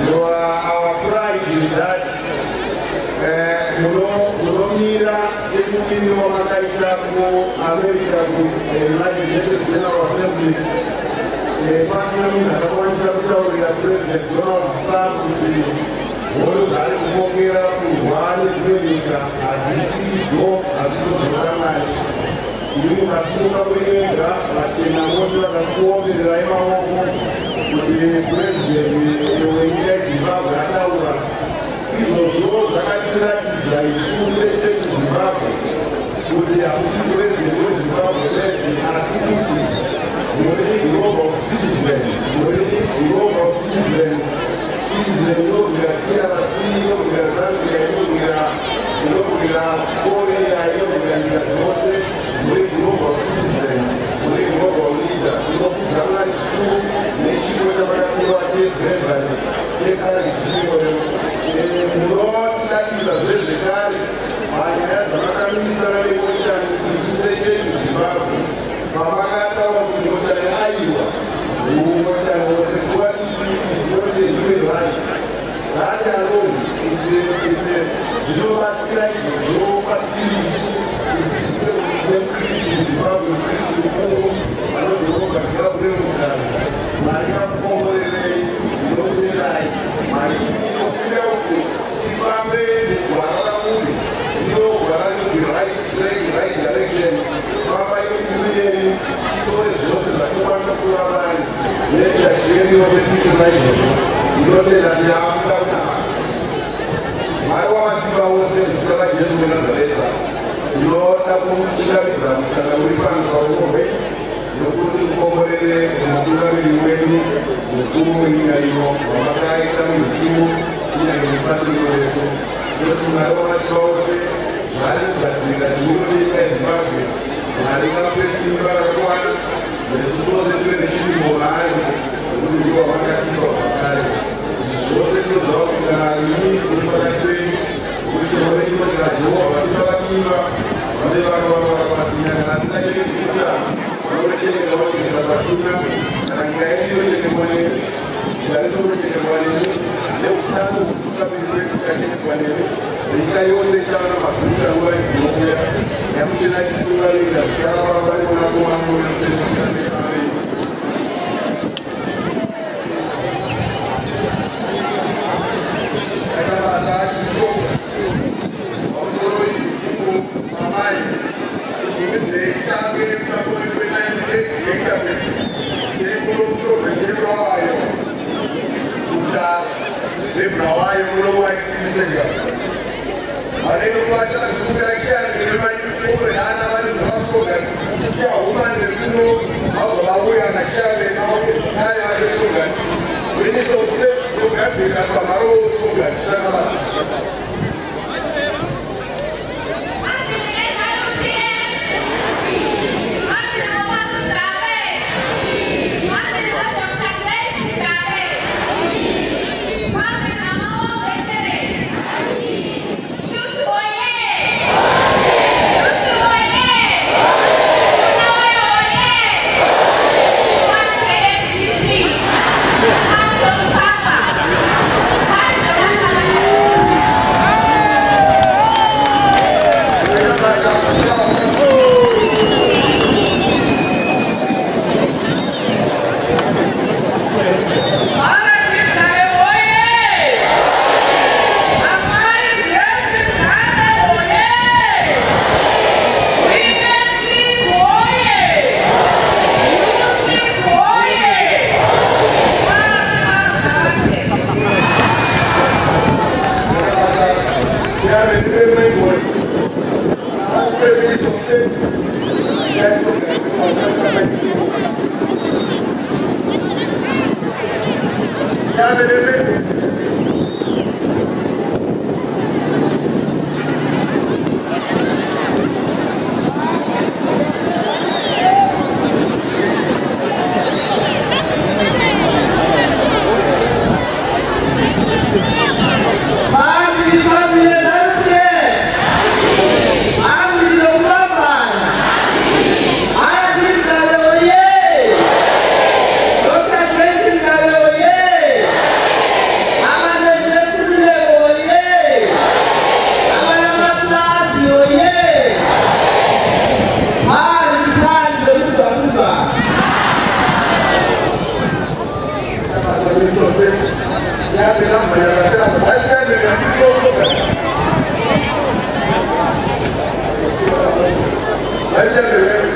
Our pride is that Mulomira, Secretary of America, United Nations General Assembly, personally, the President Donald Trump, the World Health Organization, ili masuka wenga lakini wote wakakuombe daima wao kwenye president yoingia Zimbabwe ataura hizo zote zakatira za isule zetu Zimbabwe kuti afusiweze Zimbabwe leti asikuti mwele global citizen yoga kia rasio yoga Zambia yoga Korea yoga Kose we global citizen, we global leader, we global school, nation with I Come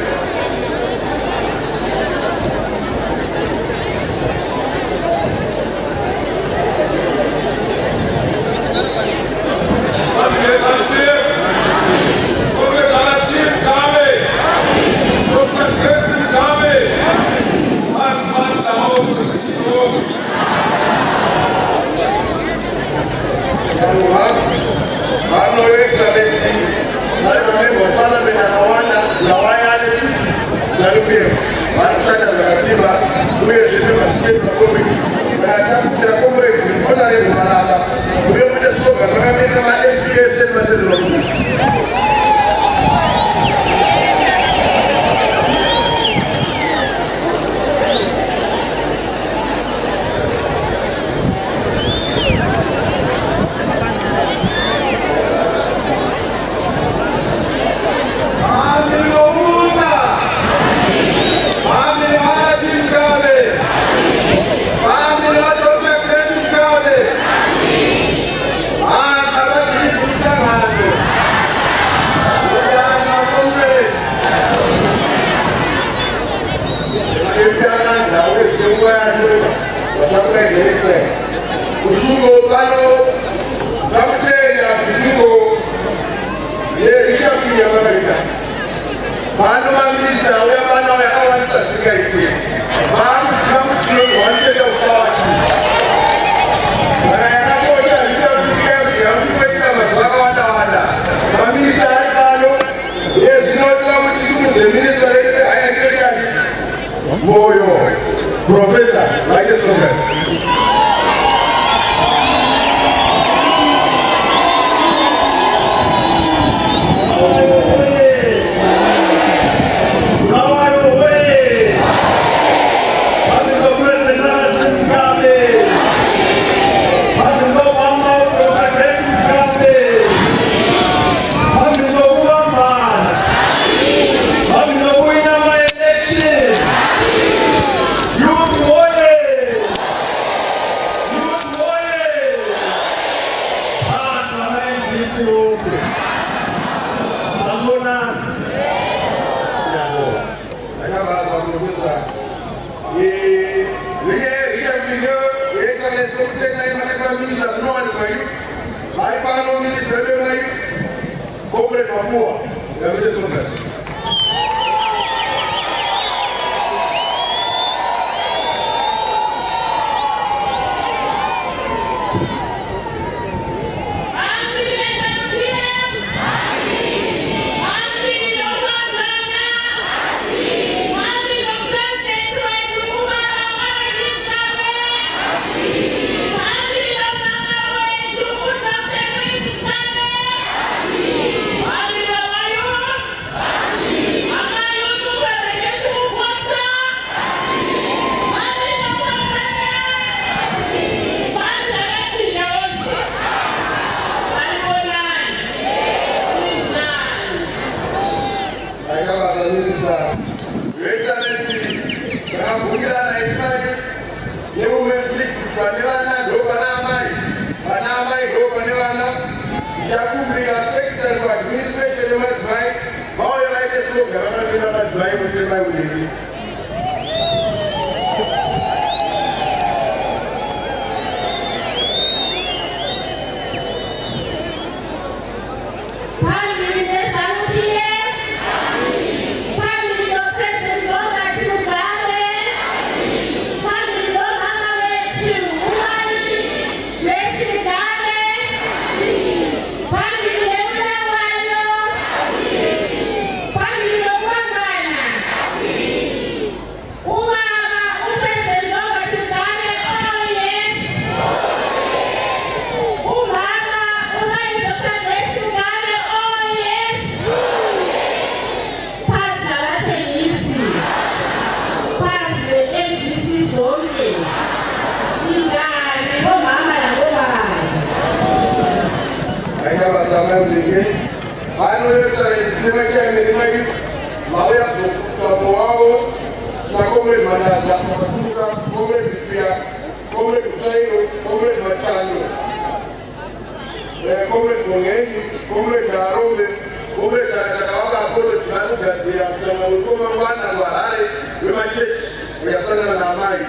Apolo tinakugadzira kusanga mukoma mwana waHare wemachechi uyasangana naamai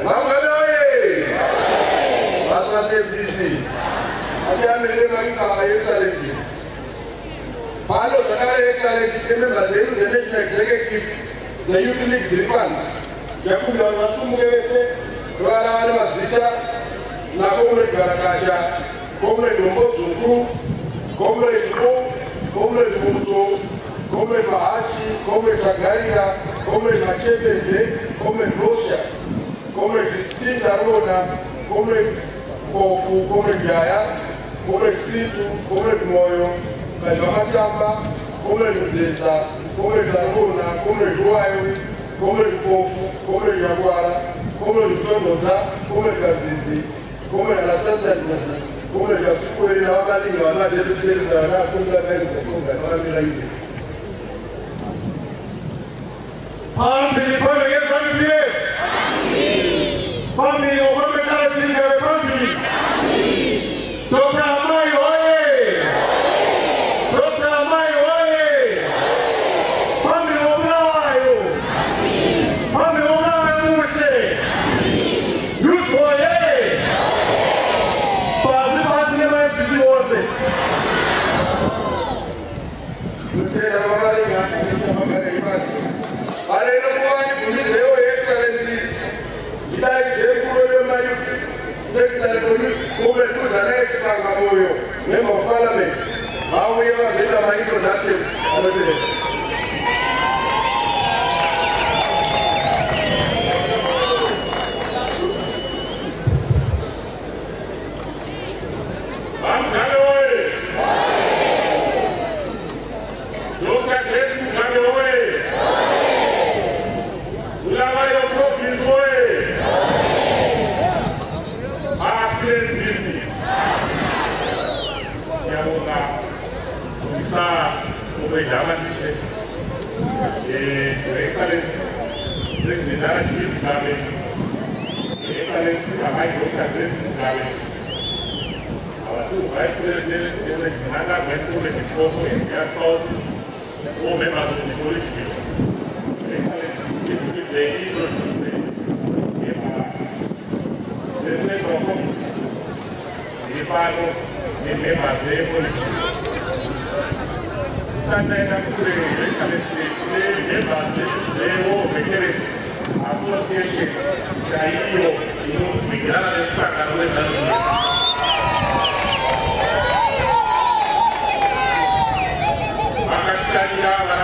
Vamwanawe! Pastor FDC. Atiamele maika excellency. Palo takare excellency member the national executive the youth league Dripan. Jakuba wasumu wese wala wale mazita na komre Garakasha, komre Dombo Zungu, komre Ibo, komre Muto, komre Mahashi, komre Tagaria, komre Machebete, komre Rosias, komre Christine Darona, komre Kofu, komre Jaya, komre Situ, komre Moyo, Kajamatamba, komre Mzesa, komre Darona, komre Ruayo, komre Kofu, komre Jaguara, komre Mtonoza, komre Kazizi, komre Nasasa, komre Jasukweli na wakalinga wanadelu selu na wanakunga benga kunga na wamila hizi. Family, family, family. Family, over the family. Dr. Amai, oye. Dr. Amai, oye. Family, obrayo. Family, obrayo, muche. Youth, oye. Pasi, nema FDC, oye. Mutera wakalinga, wakalinga imasi. Member of Parliament, how we ever made a mind to that.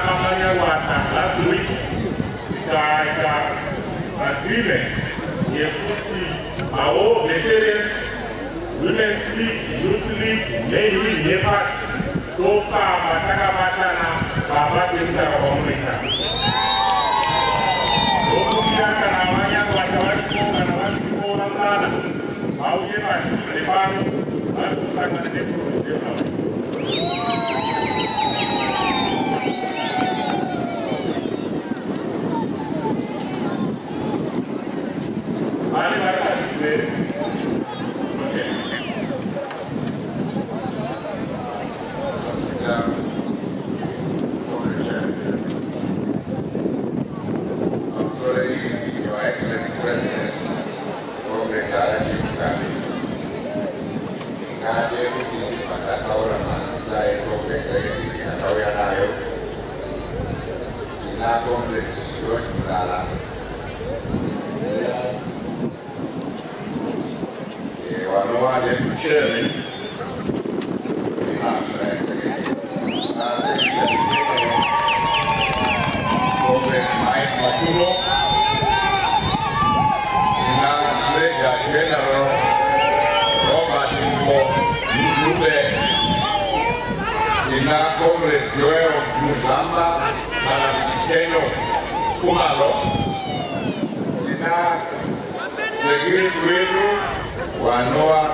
Last week, agreement our veterans, Women's League, Youth League, Navy, Nepat, so far, Mataka Matana, Baba Sinta Omrika. Okumia Kanamanya, Watawaki, Kanawaki, Orangana, Aujema, Nepal, Asuka, and Wow!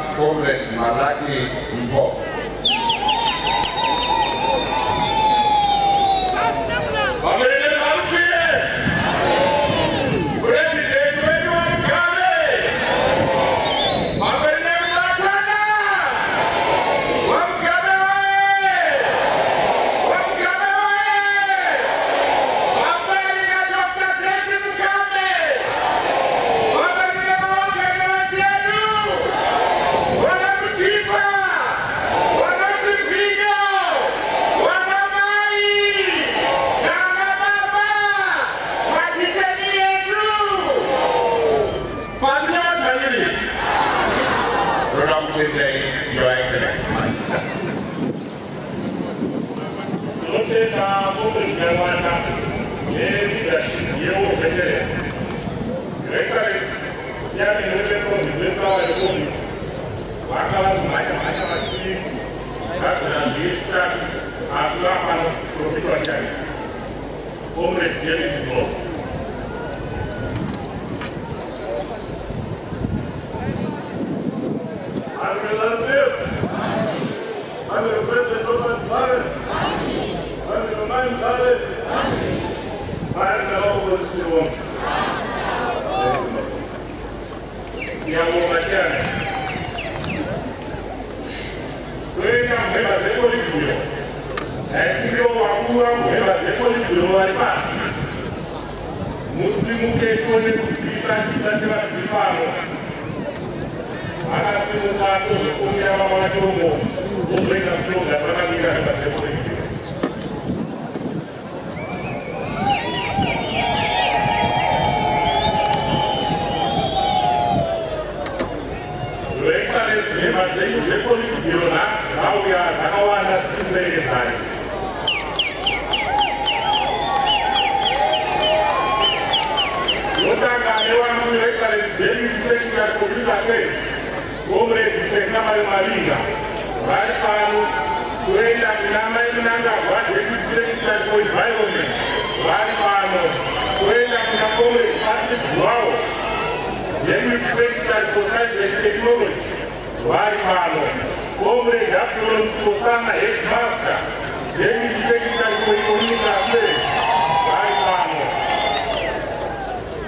profitabilità. Come viene si può. Siamo macchiati. Quella è la demolizione. E io ho la demolizione ai patti. Muslimu che con le possibilità di partecipare. Adesso non faccio come eravamo la Congo, obbligazione da praticare la demolizione. Le politiche Takawana Sindai. Lotaka Ewan Military Daily Sector Computer Case, Comrade Tekama Marina, Raipano, Kuenda Minama Minanga, what Daily Sector for Environment, Raipano, Kuenda Minakome, Patrick Wow, Daily Sector for Science and Technology. Raipano, Comrade Abdul Susana Headmaster, Daily Sector for Economic Raipano.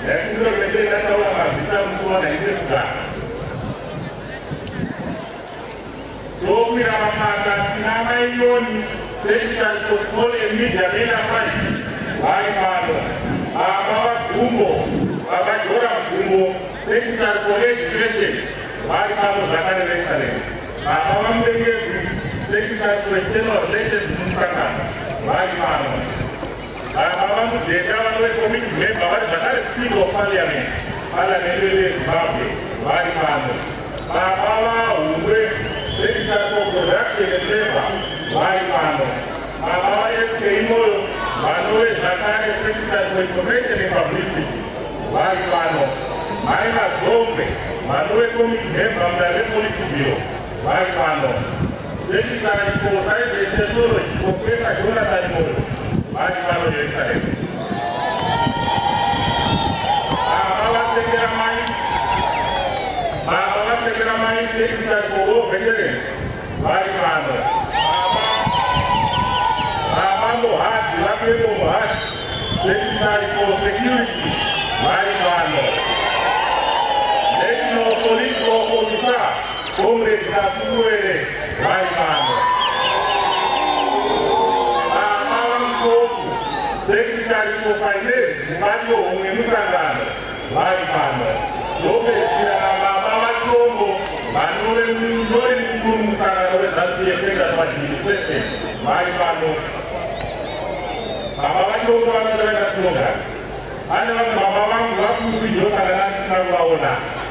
And the Medina Tower has So we are a Namayon, Sector for Small and Media Enterprise, Raipano, Abawa Kumbo, Abadora Kumbo, Sector for Education. Raipano Zakane Excellence. Abawam Denge, Secretary for External Relations Musaka. Raipano. Abawam Dejawa Committee member, Zakane Speaker of Parliament. Parliament Zimbabwe. Raipano. Abawa Uwe, Secretary for Production and Labor. Raipano. Abawa SK Imoyo, Manoe Zakane Secretary for Information and Publicity. Raipano. Aina Zombe. Manoe Committee member of the Republic Bureau. Raipano. Secretary for Science and Technology, Professor Jonathan Moyo. Raipano Excellence. Abawa Secretary Secretary for War Veterans. Raipano. Abambo Haji, Labemo Haji, Secretary for Security. Raipano. Police officer, Comrade Kasuere, Raipano. Abawan Kofu, Secretary for Finance, Mario Musangano, Raipano. Lopez Abawan Kofu, Manuel Musangano, that's the Secretary of Administration, Raipano. Abawan Kofu, Abawan Kofu, Abawan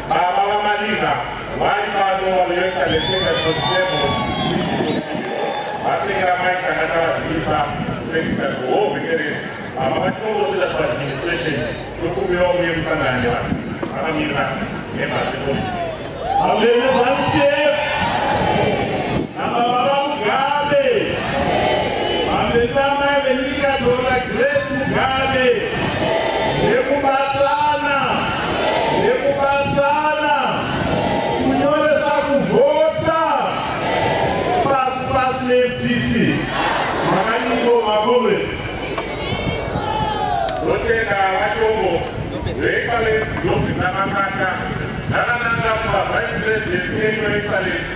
Baba Malina, Raipano, the Secretary Africa Mike and Secretary for War Veterans, Abawan Administration, Tukubio Sananya, Amina, Emma. Abawan Gabe, Amena Venica, Dona Grace Gabe, Nebubatana. Kunyoresha kuvota pasi FDC makaniko magomezi Rotena Wachomo Excellence Yopina Makaka Nanananga kwa Vice President Excellence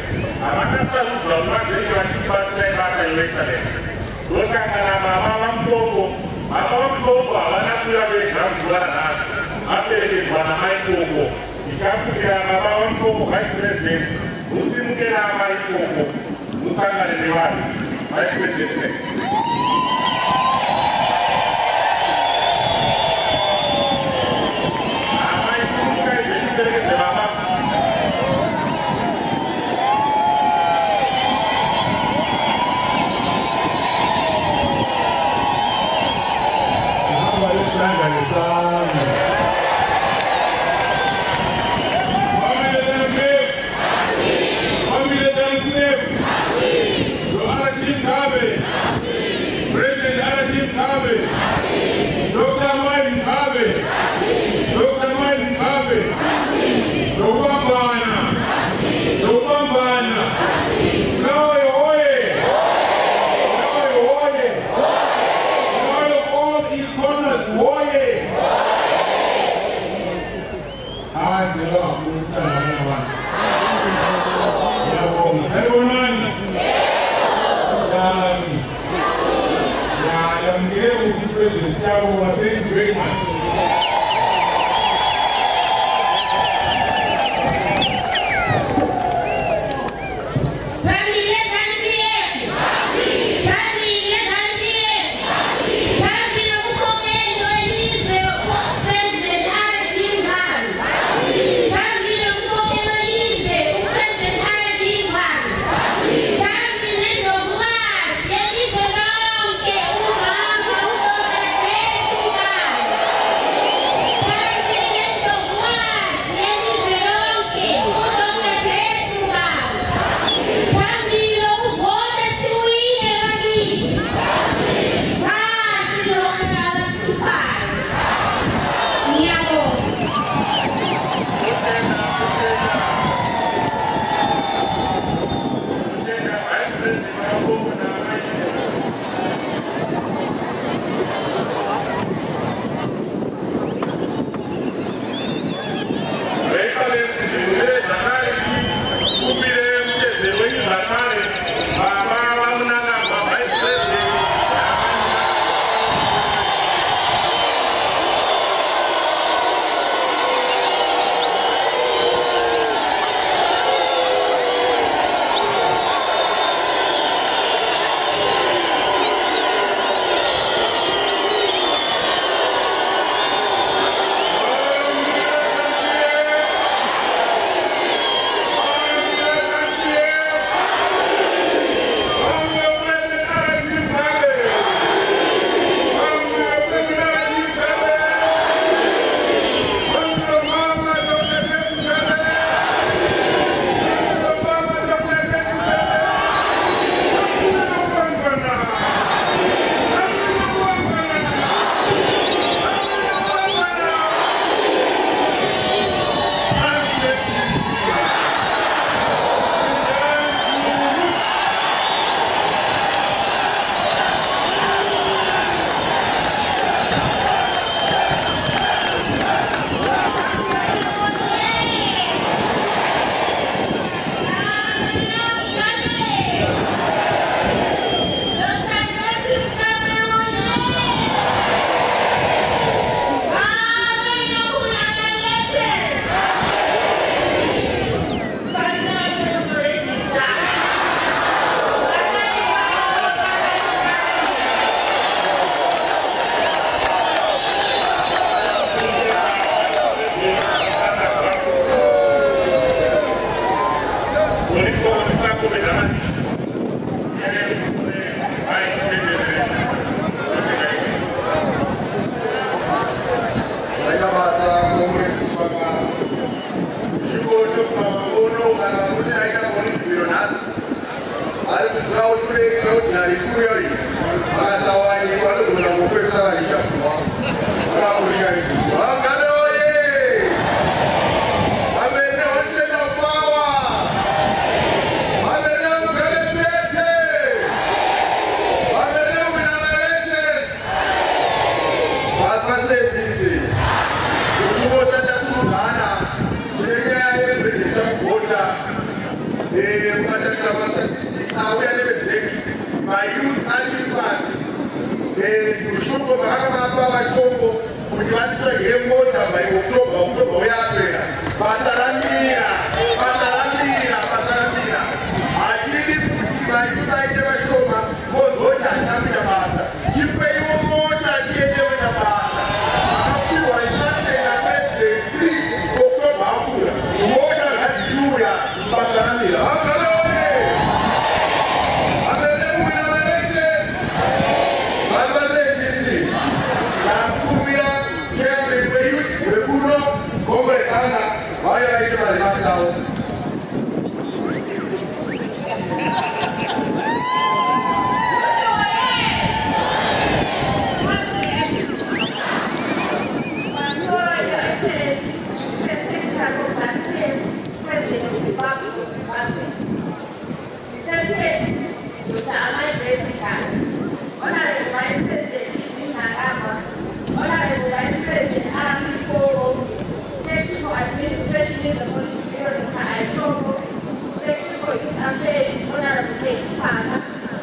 Amakasa Udrama Zeyo Achipate Maka Excellence Rotena Mama Wamkoko Mama Wamkoko Awanakuya Vekamsuara Nasi Apele Bwana Maikoko Ikafukia Mama Wamkoko Vice President Usimukela Maikoko Musanga Niliwani Vice President Amen. President Chavo. Thank you very much.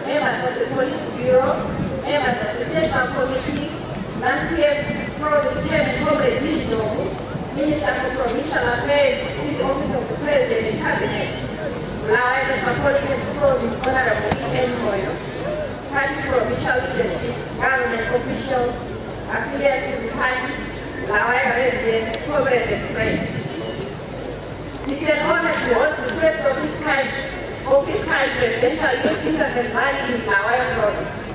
Members of the Police Bureau, members of the Central Committee, Nantier Province Chairman Comrade Lindo, Minister for Provincial Affairs, Chief Office of the President and Cabinet, Live Metropolitan Province Honorable E.N. Moyo, Party Provincial Leadership, Government Officials, affiliates of the party, Live residents, comrades and friends. It's an honor to host the first of this kind presidential youth interface rally in Lawayo Province.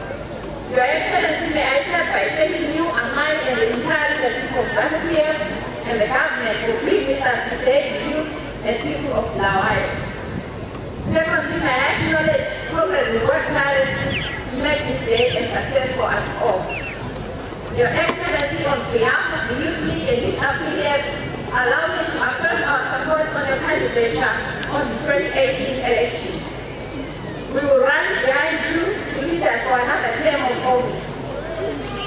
Your Excellency, may I start by thanking you and mine and the entire leadership of ZANU-PF and the government for being with us today, the youth and people of Lawayo. Secondly, may I acknowledge progress we work tirelessly to make this day a success for us all. Your Excellency, on behalf of the Youth League and its affiliates, allow me to affirm our support for your candidature on the 2018 election. We will run behind you to lead us for another term of office.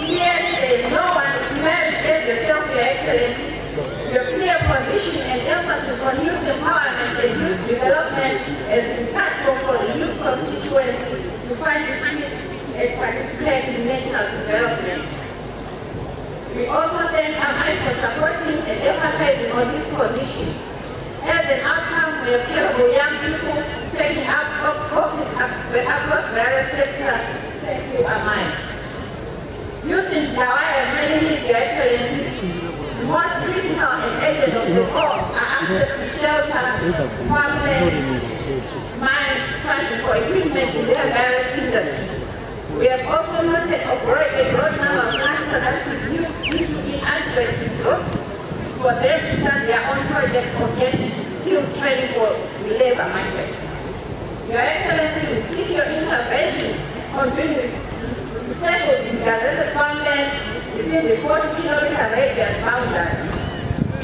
Clearly, there is no one who merits yourself, Your Excellency. Your clear position and emphasis on youth empowerment and youth development has been platform for the youth constituency to find the streets and participate in national development. We also thank Amai for supporting and emphasizing on this position. As an outcome, we have capable young people taking up office across various sectors. Thank you, Amai. Youth in Lawayo have many needs, Your Excellency. The most critical and urgent of them all are access to shelter, farmland, mines, funding for equipment in their various industries. We have also noted a broad number of non-productive youth due to inadequate resources for them to start their own projects or get skills training for the labor market. Your Excellency, we seek your intervention on doing settled in gazetted farmland within the 40-kilometer radius boundary.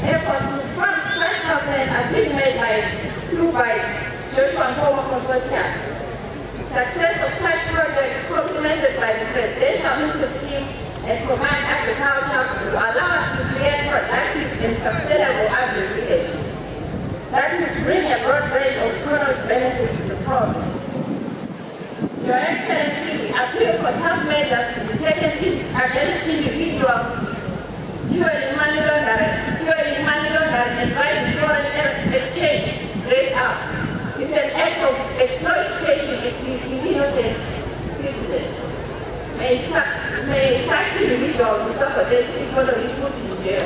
Efforts to fund such farmland are being made by Joshua Nkomo Consortium. Success of such projects, complemented by the Presidential Input Scheme and Command Agriculture, will allow us to create productive and sustainable agri-villages that will bring a broad range of economic benefits to the province. Your Excellency, we appeal for tough measures to be taken against individuals fueling money laundering and driving foreign exchange rates up. It's an act of exploitation in innocent citizens. May such individuals who suffer this economy put in jail.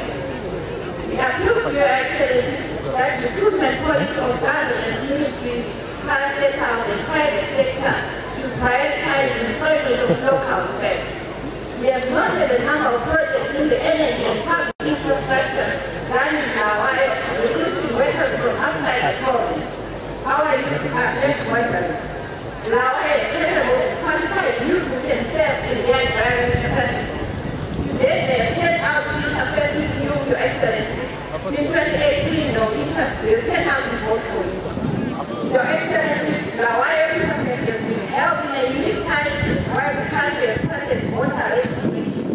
We appeal to Your Excellency that recruitment policy of government ministries, state house and private sector should prioritize employment of local staff. We have noted a number of projects in the energy and public infrastructure done in Lawayo, recruiting workers from outside the province. Our youth are less vulnerable. Lawayo is capable of qualified youth who can serve in their various capacities. Today they have turned out to interface with you, Your Excellency. In 2018, they turned out to vote for you. Your Excellency, Lawayo interface has been held in a unique time while the country has started voter registration.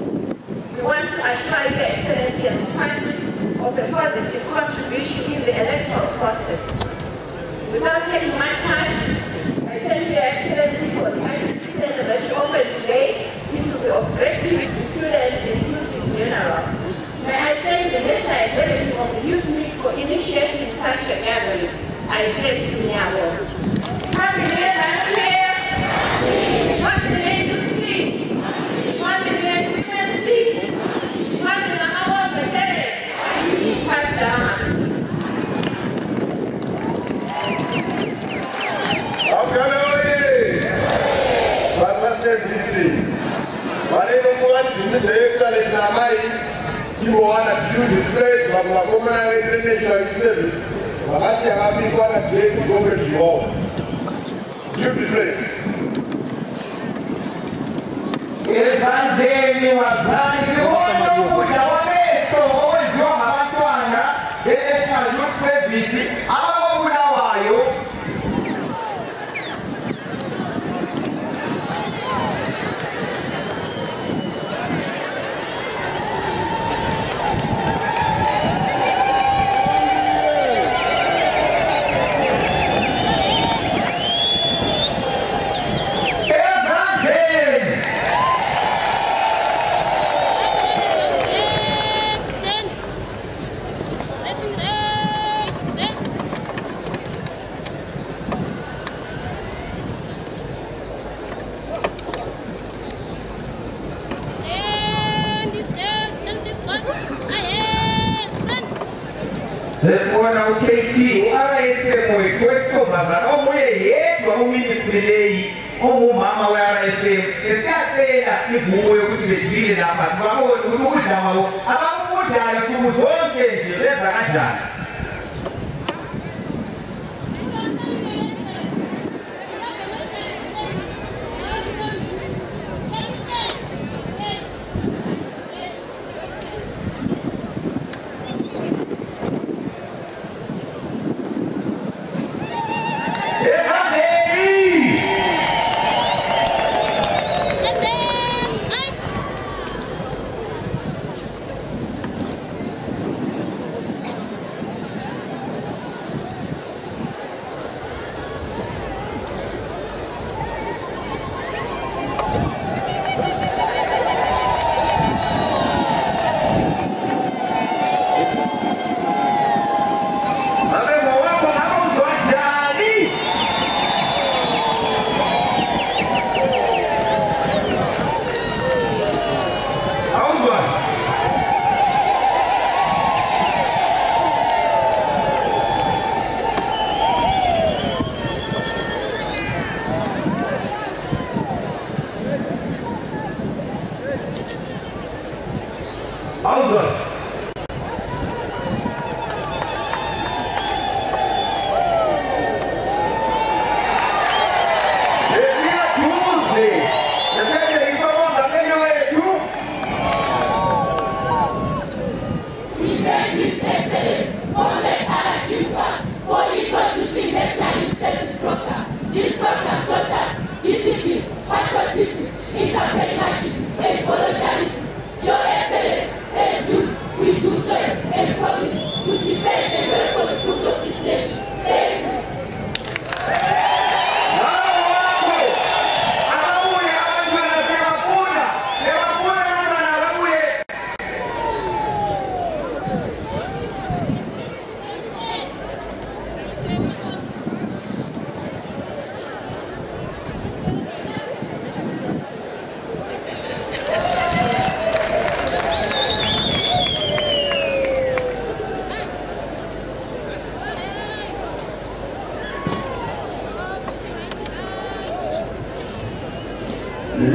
We want to assure Your Excellency and the country of a positive contribution in the electoral process. Without taking much time, I thank Your Excellency for the ICT Center that you opened today. It will be of great use to students and youth in general. May I thank the National Executive of the Youth League for initiating such a gathering. I thank you now. Happy New Year, Happy New Year, Youth League. Happy New Year, Women's League. Happy New Year, Pass down. You want to display from the Common International Service. But I say, I think what a great government you all. You display. Evangeli wazali wote kuja wameto ojo habatwanga National Youth Service abo Bulawayo. Zesibona uKT uRSM wethu mazana omuye yedwa uminikuleleyi ongumama weRSM esiyacela ivumo yokuthi bejile lapha sibabone ukuthi ukudlama abakufundayo kubo zonke nje benza kanjani.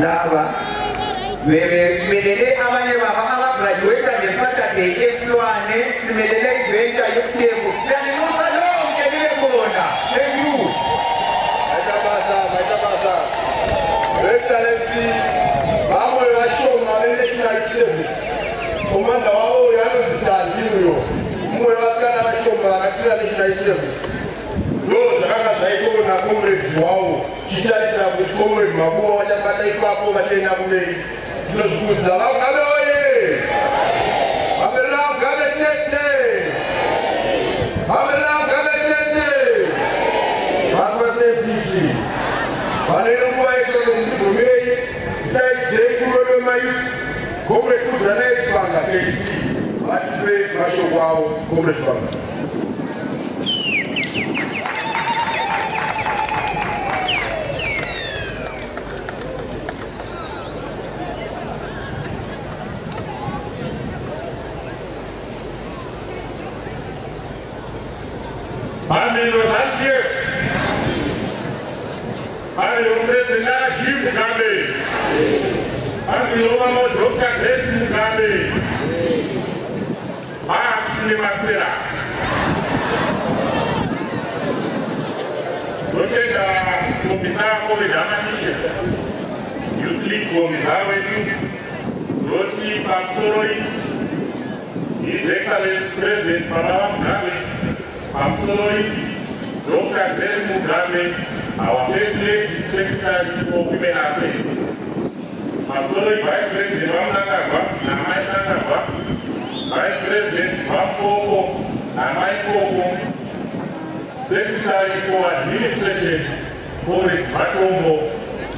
Lava melele abanye baba abagraduate ngeSaturday eSilwane simelele iventa yokuthebu yaninusa lonke libe khona. Thank you. Bayabasa Excellency bamwe bashoma national service komanda wao yanozitaliyo mwe wakana bashoma national service Doza kaka zaiko na comrade wao kitali cha comrade mabua wajapata iko hapo batena kumei tunazukuza lao kabe oye abela kabe tete basa service banelo kwa excellence kumei dai dekulo mayu comrade kuzana ipanga kesi batwe basho wao comrade panga Amigos Alpies, amigos de la Jim Mugabe, amigos de Dr. Grace Mugabe, Maxime Masera, Dr. Comissário Covidamanisha, Youth Comissário, Roti Pamsoroi, His Excellency President Pamela Mugabe, Pamsoroi, Dr. Grace Mugabe, our First Lady Secretary for Women Affairs. Pamsoroi Vice President Wamnangagwa, Namai Nangagwa, Vice President Wamkoko, Namai Koko, Secretary for Administration, Comrade Batombo,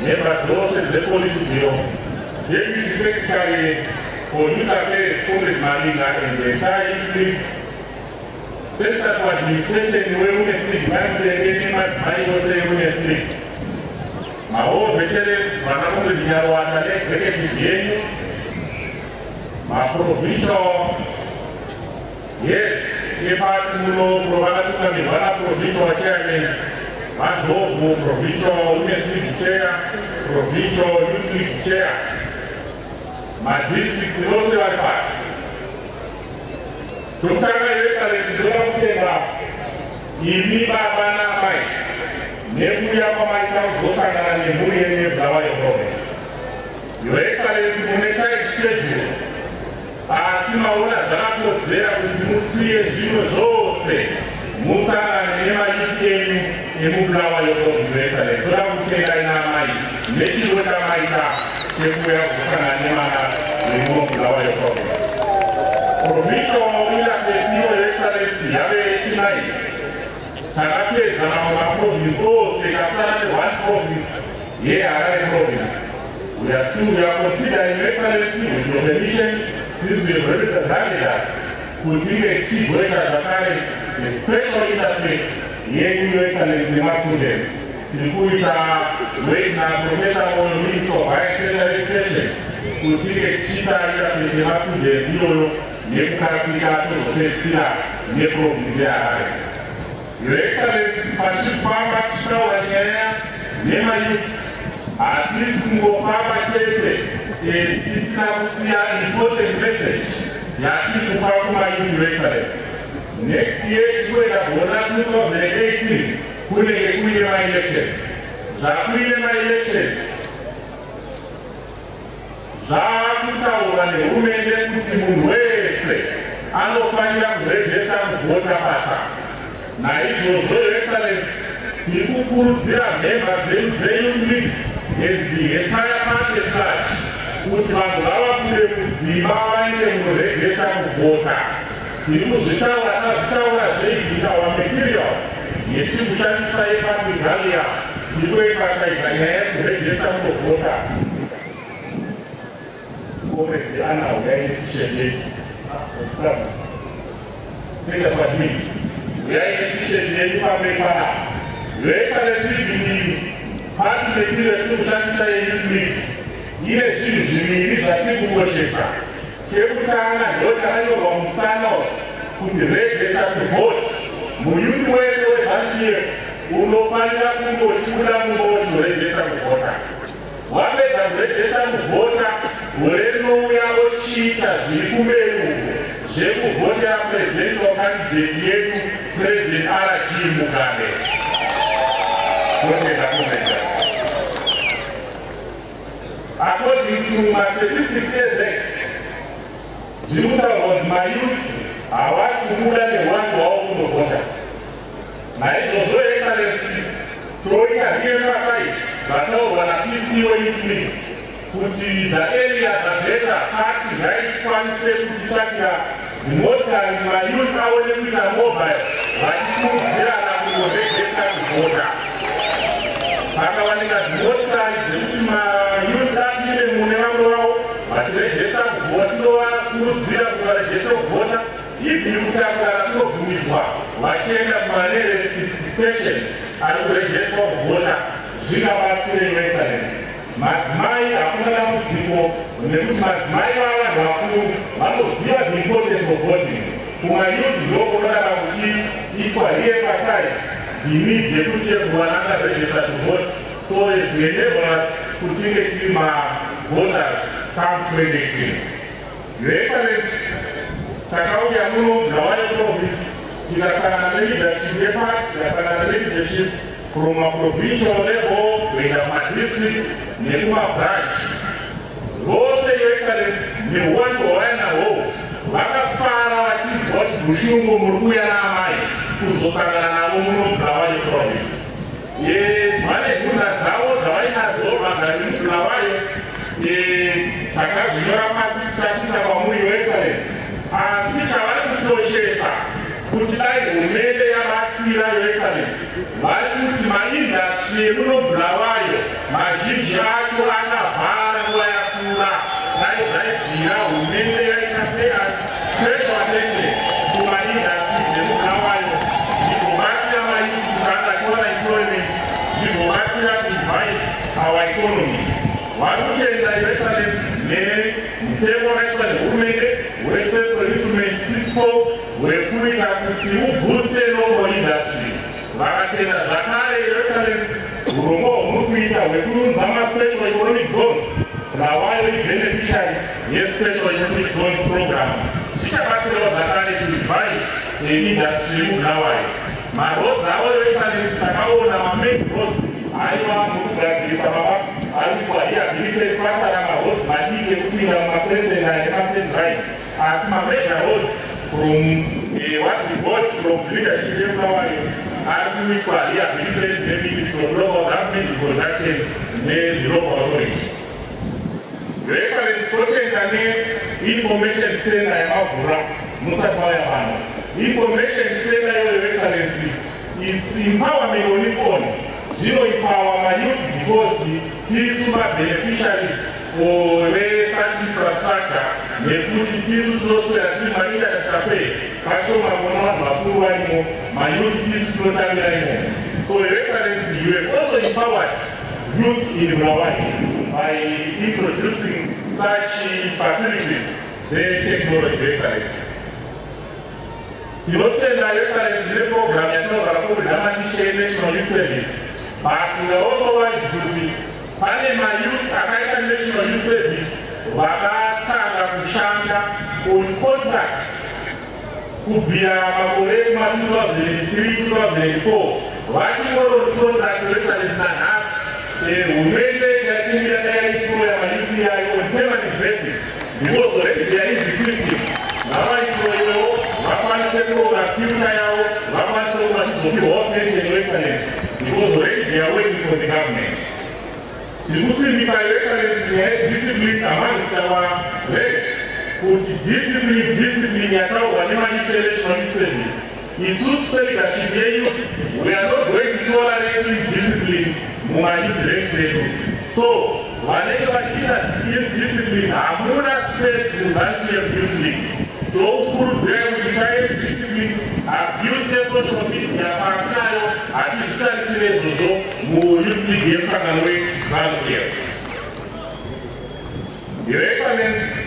Member Gross of the Police Bureau, Deputy Secretary for Youth Affairs, Comrade Malinga, and the entire League, Center for Administration, Women's League, Women's League. Mao veterans, Manamu Vinawata, Executive Yenyu, Ma Provincial, yes. epasi muno provakatungamirwa naprovincial chairman vadhovhu, provincial women's league chair, provincial youth league chair, madistricts vose vari pasi. Tokutanga Excellency ndoda kutenga imi baba namai nekuuya kwamaita kuzosangana nemhuri yenyu yeBulawayo province. Your Excellency mune tight schedule, asi maona zvakakodzera kuti musiye zvinhu zvose musangane nemayuth enyu emuBulawayo province. Excellency toda kutengai namai nechiro chamaita chekuuya kuzosangana nemana vemuBulawayo province. Provincial interface iyo Excellency yave chinai takapedza mamwe maprovince ose kasara ne1 province yeHarare province. We are considering Excellency with your permission, since we have already granted us, kutinge chizoita zvakare special interface yenyu Excellency students. Tiri kuita wait na Professor Moyo, Minister of Higher Tertiary Education, kutinge chiita interface yemastudents iyoyo nekukasika tozopedzisira neprovince yeHarare. Your Excellency, pachifamba tichitaura nyaya nemayuth, hatisi kungofamba chete tisina kusiya important message yatiri kupa kumayuth. Your Excellency, next year tinoenda kuona 2018 kunenge kuine maelections. Zvakuine maelections zvakutaura nehurumende kuti munhu wese anofanira kuzvezesa kuvhota patanga. Naizvozvo Your Excellency, tiri kukurudzira mhemba dzeYouth League as the entire party at large kuti vanhu vavabude kudzimba vaende munozvezesa kuvhota. Tiri kuzvitaura zveivhita our material yetiri kushandisa yeparty gallery tiri kuemphasiza nyaya yekuzvezesa kuvhota. Comrade Anna uyai t-shirt senda kwadini uyai t-shirt yenyu pamberi panapa. Your Excellency, believe party material tiri kushandisa yeYouth League ine zvinhu zviviri zvatiri kukoshesa. Chekutanga ndochakanyorwa musana kuti register to vote. Muyuthi wese weZANU-PF unofanira kungochibuda mungochi register kuvhota. Wapedza kuregister kuvhota, gore rinouya ochiita zviri kumberi uko zvekuvhotera presidential candidate yedu President R.G. Mugabe. According to my statistics here, zvinotaurwa kuti mayuth havasi kubuda newandu wavo kunovhota. Naizvozvo Excellency, toita re-emphasize zvataurwa naPCO Youth League kuti the area dzabheta party ngaikwanise kutitsvakira dzimotari mayuth aone kuita mobile vachikurudzirana kunoregesa kuvhota. Pakawanika dzimotari dzekuti mayuth apinde mune vamwe vavo vachiregesa kuvhota, tinovakurudzira kuti varegese kuvhota. Ibvi kutakura kunobvumirwa vachienda kumanearest stations ari kuregeswa kuvhota. Zvingabatsire Your Excellency. Madzimai hakuna dambudziko nekuti madzimai vavanhu vakuru vanoziva the importance of voting. Kumayuth ndokunodaka kuchiitwa re-emphasize the need yekuti everyone register to vote, so as to enable us kutinge tiri ma-voters come 2018. Your Excellency, takauya muno Bulawayo province tikasangana neleadership yeparty, tikasangana neleadership from a provincial level kuenda kumadistricts nekumabranch. Vose Your Excellency neuwandu hwavanahwo vakafara vachibva kuti Bhushungu muri kuuya naamai kuzosangana navo muno Bulawayo province. Vane nhunha dzavo dzavainadzo vagari muBulawayo, takazvinyora pasi tichachita kwamuri Your Excellency. Asi chavari kutoshesa kuti dai hurumende yabatsira Your Excellency, vari kuti maindastry emuno Bulawayo mazhinji acho akavhara nguva yakura. Dai zvaibvira hurumende yaita special attention kumaindastry emuBulawayo, zvigobatsira mayuth kuti angatora employment, zvigobatsira kurevive our economy. Vari kutenda Your Excellency nemutemo wakaiswa nehurumende weSocial Instrument 64 wekuita kuti special economic zones vawayo beneficiary ye-special economic zones program zvichabatsirawo zvakare kudivide industry yemubulawayo. Maroads avo eexcellence takaona mamain roads aiva mukugadzirisa arikupa rehabilitate basa ramaroads madiki ekupinda mumapresenda nemasendline, asi mamajor roads from what we got from leadership yemubulawayo ari kuitwa rehabilitate neministry of local government production nelocal authority. Your Excellency, totenda ne-information center yamavhura musati mauya pano. Information center yo, Your Excellency, is empowerment on its own. Zvinoempower mayouth because tisu ma-beneficiaries such infrastructure nekuti tisu tinoswera tiri ma-internet cafe kashoma kuna vanhu vakuru varimo, mayouth tisu tinotambira imo. So, Your Excellency, you have also empowered youth in Bulawayo by introducing such facilities, their technology, Your Excellency. Tinotenda, Your Excellency, the program yatinogara kuridama National Youth Service, but we also want to see pane mayouth akaita National Youth Service vakatanga kushanda on contract kubvira makore ma-2003-2004 vachingoro contract, Your Excellency, nanhasi hurumende yatingira dayaitoya mayouth yayo on permanent basis because already they are in the system. Navaitoyewo vakwanise kuona future yavo, vakwanise kuona chizopiwawo pension, Your Excellency, because already they are working for the government. Tikusimbisa, Your Excellency, discipline amongst our ranks kuti discipline yataurwa nemayouth national service. Isusu leadership yenyu, we are not going to tolerate discipline mumayouth ranks edu. So, vanenge vachiita discipline hamuna space muzansi youth league. Tokurudzira kuti taite discipline, abuse social media pasinayo hatizvitarisire izvozvo muyouth league yemsangano weZANU-PF. Your Excellency,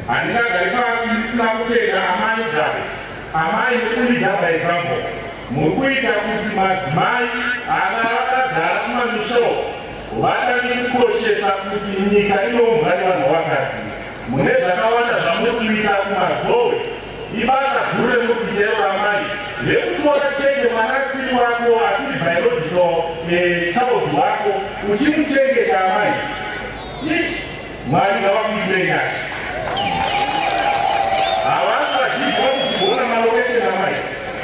handingagari pasi ndisina kutenda amai zvavo. Amai nekuliga by example. Muri kuita kuti madzimai ava vakagara mumamishowo vatange kukoshesa kuti nyika inombwa nevanhu vakadzi. Mune zvakawanda zvamuri kuita kumazowe. Ibasa guru remuri kuita amai rekuti wakachenge mwanasikana wako asiri biological child wako uchimuchengeta amai. Mwari ngavakuitirei nyasha. Havasi vachibva kugona malokete namai.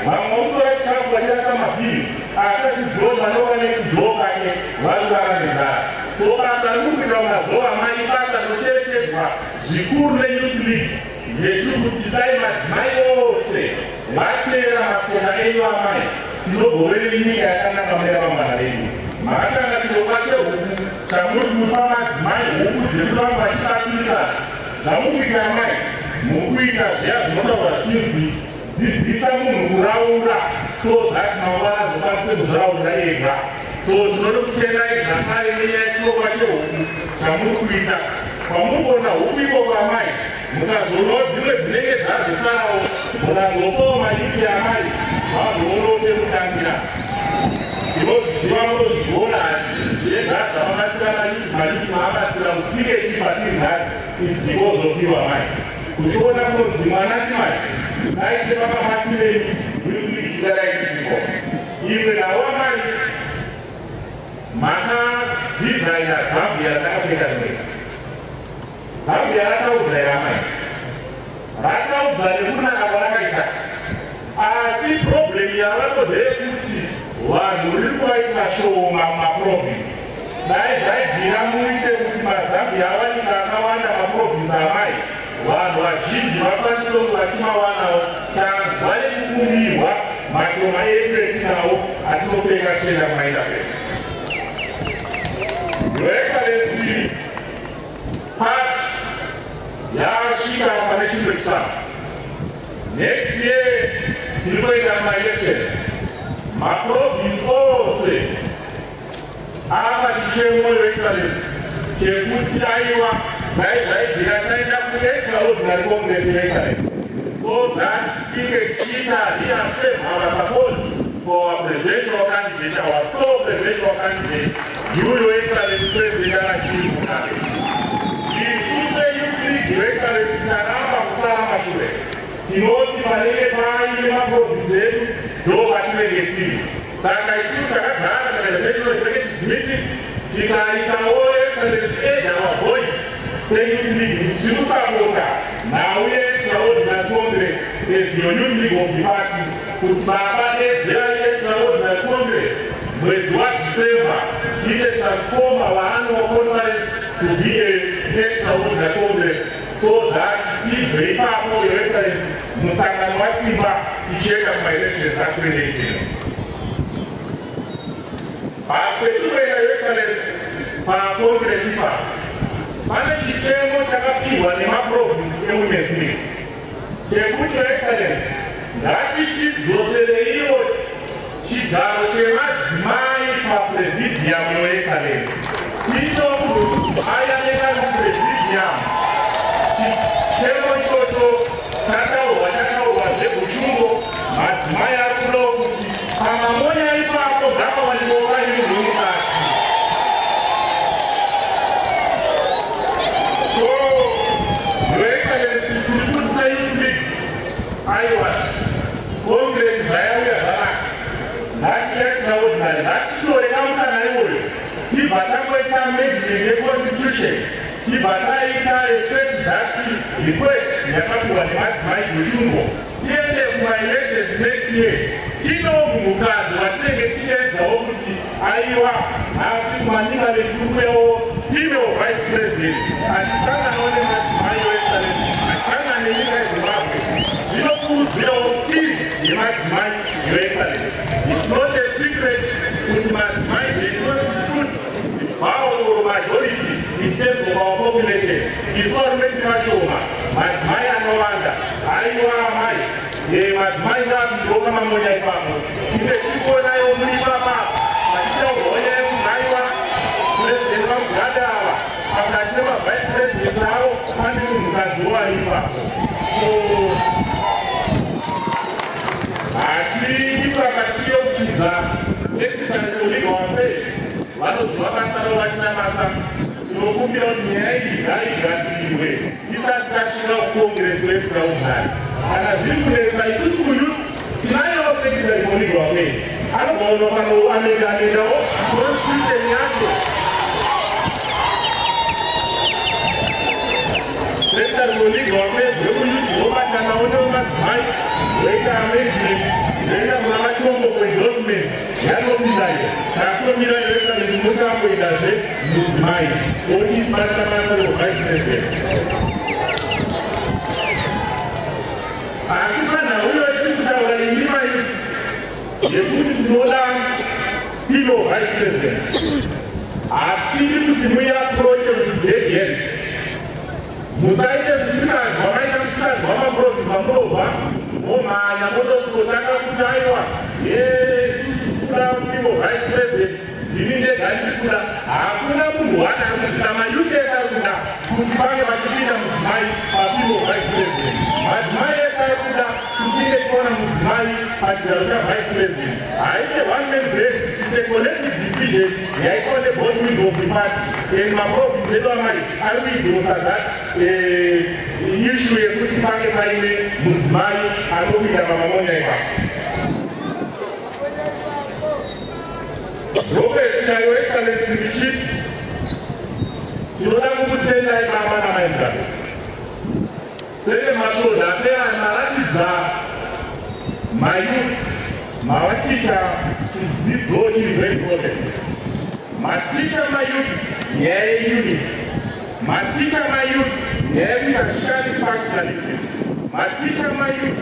Vamwe utora chikafu vachirasa mabhini asi achiziva vanova nechizivo kake vari kuvara nenzara. So basa riri kuita mazuva amai ibasa rocherechedzwa zvikuru neYouth League yetiri kuti dai madzimai ose vachera matsoka enyu amai tinogoverera nyika yakanaka mune ramangwana renyu. Makatanga chirongwa chehuku chamuri kupa madzimai, huku dziri kuramba vachibatsirikana. Zvamuri kuita amai, muri kuita zviya zvinotaurwa zvinzi dzidzisa munhu kuraura so that mangwana azokwanise kuzviraura ega. So tinoda kutendai zvakare nenyaya yechirongwa chehuku chamuri kuita. Pamunoona huku ikoko amai, mukazoonawo dzimwe dzinenge dzazisarawo, mukazopawo mayuthi amai vazoonawo pekutangira. Ndinoziva munozviona asi zvenhasi zvamabatsira mayuthi maabatsira mutinge chipatiri nhasi izvi ndikozopiwa mai. Kuchiona kunonzi mwana chimai aite vakabatsirei Youth League chichadaisiko. Imwe navo amai makadhizaina Zambia rakapfeka rimweka. Zambia rataudza here amai, rataudza nekunaka kwarakaita, asi problemu yavako ndeyekuti vanhu riri kuvaita shoma mumaprovinsi. Dai zvaibvira muite kuti maZambia avanika akawanda maprovinsi amai, vanhu vazhinji vakwanise kuti vachimawanawo tanzwa yekukumbirwa mashoma edu etinawo atinopfeka tichienda kumainterface. Your Excellency, part yasvika pane chimwe chikamu. Next year tiri kuenda kumaelections. Maprovinsi ose ava chichemo, Your Excellency, chekuti aiwa dai zvaibvira taenda kuextraordinary congress, Your Excellency, so that tinge tichiita reaffirm our support for our presidential candidate, our sole presidential candidate Your Excellency President Isuse Youth Your Excellency Saramba Kusama Sule Timothy Maleke Pai Maprovince do Batimegesi Saka Isuka Kakana na National Executive Committee Chikaita Your Excellency Eja wa Voice Saying League Chilusabota na uye Extraordinary Congress is your new league of the party Kutibabane Jaya Extraordinary Congress mwezi wa Disemba ile transform our annual conference to be an extraordinary congress so that the paper of your Excellency Musangano wa Simba ikienda kwa elections za 2018. Pakwetuwe ya Your Excellency pa congress ipa pane chitemo chakapiwa nemaprovince ewomen's league chekuti Your Excellency ngatichidzosere iwo chigaro chemadzimai papresidium Your Excellency icho ayanika kupresidium chitemo ichocho chakaurwa zvekushungo madzimai ari kudawo kuti pamamonya ipapo gapa vandiova imuhurikati so Your Excellency tiri kuti sayuti aiwa congress zvayauya zvanaka extraordinary ngatitoreka mukana iwoyo tibva tangoita amendment yeconstitution tibva taita respect that request yakapiwa nemadzimai kushungo tiende kumaelections next year tinomukadzi watinenge tichiedzawo kuti aiwa asi kumaninga vekupewo female vice president atisanganawo nemadzimai Your Excellency atisangana nenyika yezimbabwe zvinokurudzirawo spiri yemadzimai Your Excellency. It's not a secret kuti madzimai they constitute the power majority in terms of our population. It's not many mashoma madzimai anowanda aiwa amai madzimai ngakudoka mamonya ipapo ine tikonayo muipapa achitaurwoya yekugaiwa president vamugada ava pakati nemavice president avo pane munhukadzi waipapo achipakatiyokuchidza Secretary of Legal Affairs vanoziva basa ravo vachinamasa tinokumbira kuti nyaya iyi ngaigadziriwe isati tasvika kucongress extraordinary kana zviri kunetsa isusu kuyuth tinayowo Secretary of Legal Affairs anogaona panoamendawo constitution yacho Secretary of Legal Affairs vekuyuth vobatanawo nemadzimai voita amendment Zena mnamachombo kwa endorsement yano milayo takuwa milayo weka nizimuka hapo idaze muzimai odi mata yo vice president akipana huyo echikuta walailima yekuti tinoda tino vice president achiri kuti muya project dead musaite msikazwa maina msikazwa maprovince mamurova omanya motosukotanga kuti aiwa kula mimo vice president ndini ndega ndikuda hakuna munhu wana ari kuzita mayuth ese ari kuda kuti vange vachipinda mudzimai papimo vice president madzimai ese ari kuda kutinge tiona mudzimai pachigaro chavice president haite one man break is a collective decision yaitwa neboard window of the party and maprovince edu amai ari kuidzosa that issue yekuti pange paine mudzimai anopinda pamamonya ipapo Robert Your Excellency Richard tinoda kukutendai baba namaenzano sere masvoda apera maratidza mayuth mavaticha chidzidzo chiri very important maticha mayuth nyaya yeunity maticha mayuth nyaya yekuashikani factionalism maticha mayuth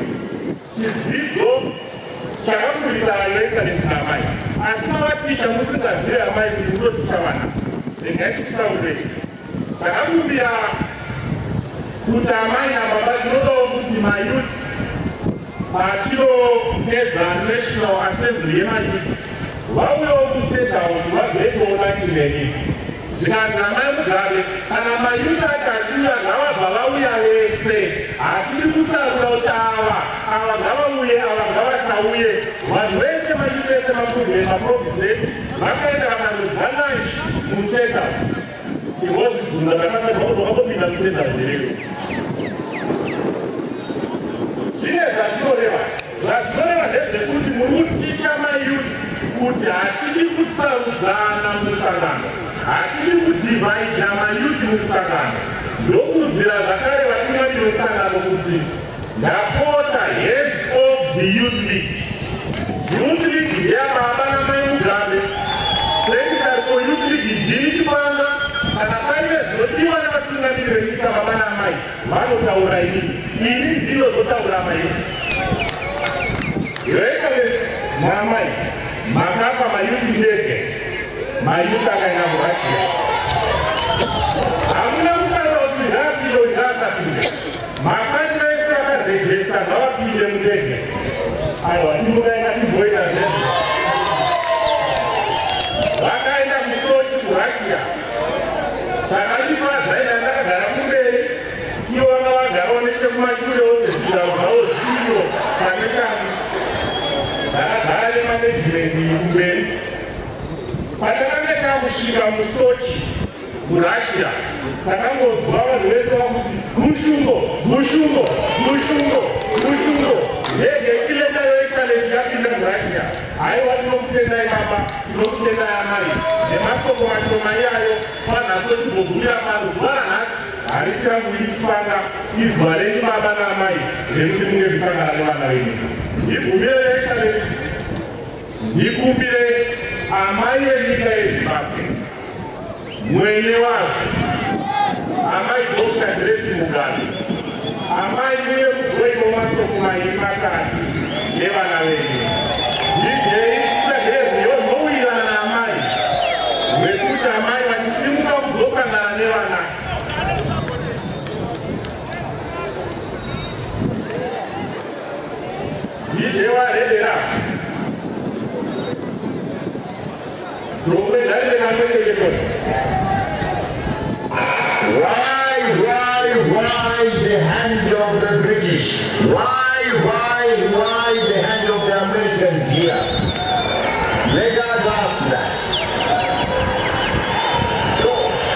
chidzidzo chakakurisa Your Excellency namai asi mavaticha musingazive amai kuti mutoticha vana ndingaikutaure takakumbira kuti amai nababa tinodawo kuti mayuth patinopedza National Assembly yemayuth vauyewo kutendao kuti vazoitawo nakimenisi zvikanzi amai mugabe kana mayuth ati achiuya ngavabva vauya vese hatiri kusarura kuti ava ngavauye ava ngavasauye vanhu vese mayuth ese maprovinsi vakaenda vakanodhananji mutenda ingozvibvunza ndakakapinda mutenda zverevo zvine zvazvinoreva ndezvekuti muri kuticha mayuti kuti hatidi kusaudzana musangano hatidi kudhivhaidha mayuti musangano ndokudzira zvakare vatinoti musangano kuti ndapota heads of the youth league youth league ndeyababa namai mugabe secretary for youth league ndini chipanga kana paine zvinodiwa nevatungamiri venyika baba namai vanotaura ini ndinozotaura mayuti yoekalesi namai makapa mayuti ndege mayuti akaenda murashia hamuna kutaura kuti ndapinde ndakapinde makati vese vakarejesta ngavapinde mundege aiwa timukaenda timboita zvezvo vakaenda musochi kurashia saka ndifadzaina ndakagara kumberi ivo vanga vagarawo nechekumashure ose zvigaro zvavo zviro panekani ndakagara nemanejimenti kumberi pandakanga kusvika musochi kurashia takangonzwa vanhu vese vakuti mushungo ndege ichilenda yoekalesi yapinda kurashia haiwa tinokutendai baba tinokutendai amai nemasoko mashoma iyayo panhasi timbogumira pano zuva ranhasi harisi rangu ichipanga izuva renyu baba naamai rekuti munge zvisangana nevana venyu ndigumbire ekalesi ndikumbire amai venyika yezimbabwe mwenye wazvo amai Dr. Grace Mugabe amai muye kuzoimo masoko mairi makati nevana venyu ndijei kusagereziyo zvowirirana naamai wekuti amai vachisimuka kuzosangana nevana ndijei waredera Why the hand of the British? Why the hand of the Americans here? Let us ask that. So,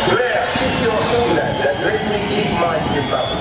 Blair, keep your England and let me keep my Zimbabwe.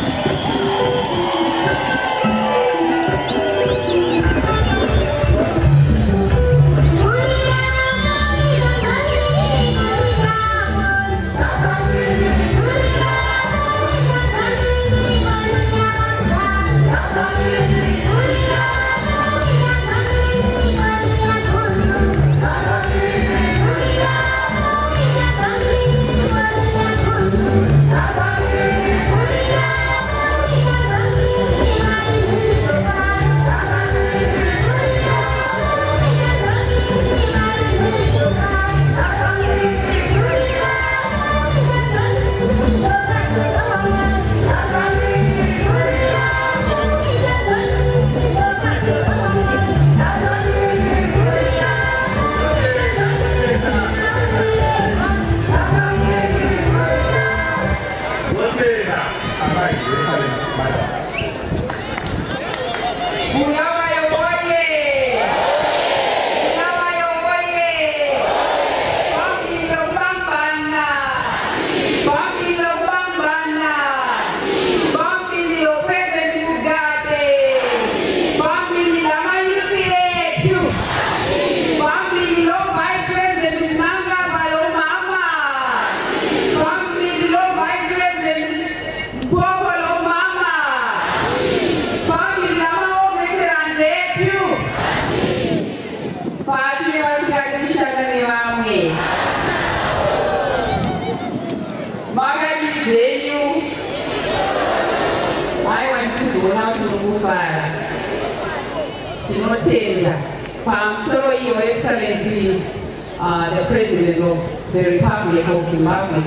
Your Excellency, the President of the Republic of Zimbabwe,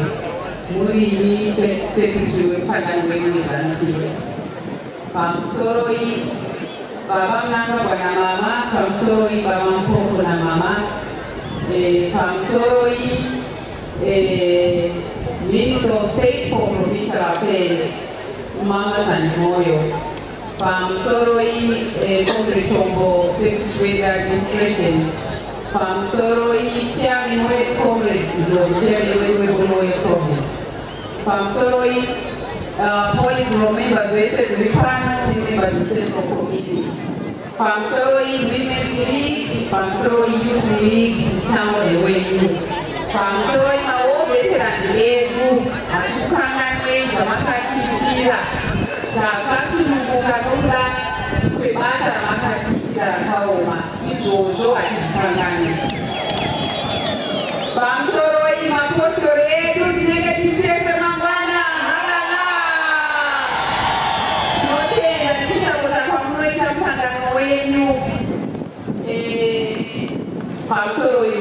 Murini, Secretary of Parliament, Pamsoroi, Baba Nanga Mama, Pamsoroi, Baba Mpoko na Mama, Pamsoroi, Minister of State for Provincial Affairs, Mama Sanmoyo, Pamsoroi, Comrade Tombo, Secretary of Administration, Pamsoroi chairman way comrade, chairman way comrade. Pamsoroi Polygro members, they said the panel members in Central Committee. Pamsoroi Women's League, Pamsoroi Youth League, Town and Wayne. Pamsoroi Mao veteran League, Atukanga Way, Jamakati Tira, Takasi Mukaruda, Kwebata Makati Tira Kaoma, Ijojo Atukangani. Pamsoroi Mapotore, Negative Test Mangwana, Halala. Note that Peter was a commemoration when you Pamsoroi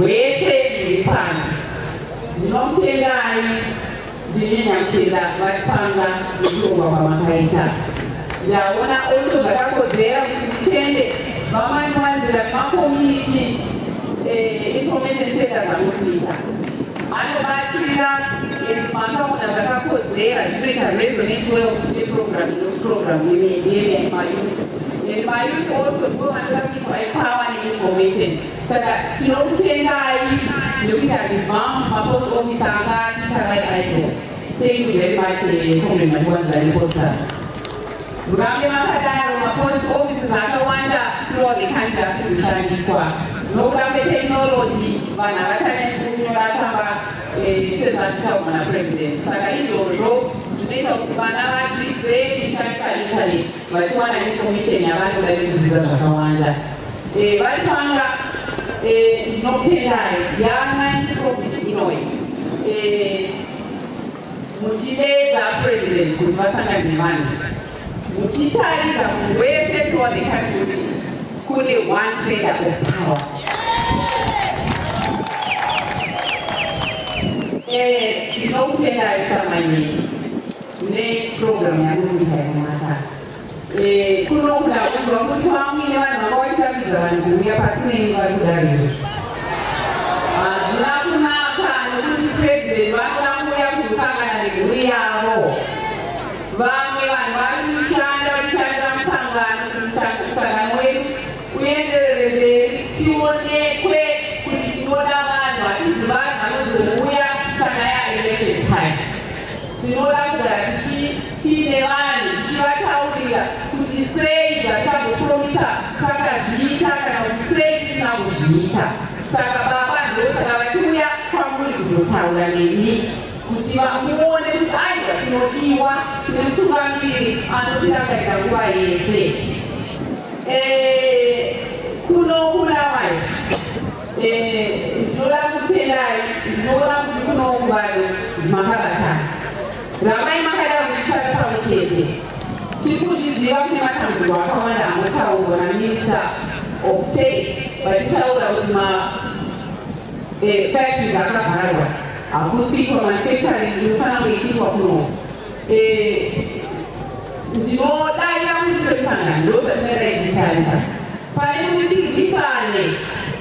waited the pan. Not tell I didn't say that, but Panga is over Makaita. Yawana also the Rako there, intended. Mama wants that my community information center. And about that, if Mama and the Rako there, I should have resonate well with the program we made in my youth. In my youth also go and help me for empowering information. So that you don't change looking at the bomb, Papa Omi Sanga, thank you very much for coming to one of the posters. Mugambe Makadaro, my post office is Wanda, through the country to the Chinese one. No Mugambe technology, Vanata, Ratamba, president. Sagaisho, today of Vanava, Italy, but one information about the Wanda. Vatanga. Notendai, Yana Inoi, Muchideza president, Kumasanga Dimani. Muchita is a way to the country, could one say that of power. Notendai Samani, name program, and Mata. Kulonga kwami wana ngoita bizana ya pasini ngwadari nakuna kana kuti president vangu ya kusanga na nguri yavo vamwe vanhu vari kushanda musangano wedu uenderere mberi tionekwe kuti tinoda vanhu hatizi vanhu vanozouya kana yaelection time tinoda kugara tiine vanhu tichivataurira kuti sei zvatambopromisa takazviita kana kuti sei tisina kuzviita. Saka baba ndosaka vachiuya kwamuri kuzotaura nemi kuti muone kuti aiwa tinodiwa tine mutungamiri anotirangaira nguva yese. Kuno kunawai ndinoda kutendai, ndinoda kuti kuno ungano makabatana ramai makada kuchara pamwe chete. Tiri kuzviziva kune matambudziko akawanda anotaurwa naminista of state vachitaura kuti mafactories akavharwa hakusvikwa manufacturing inofanira kuitirwa kuno. Ndinodaira kuti semusangano ndozvatinada ichitarisa pane kuti tirwisane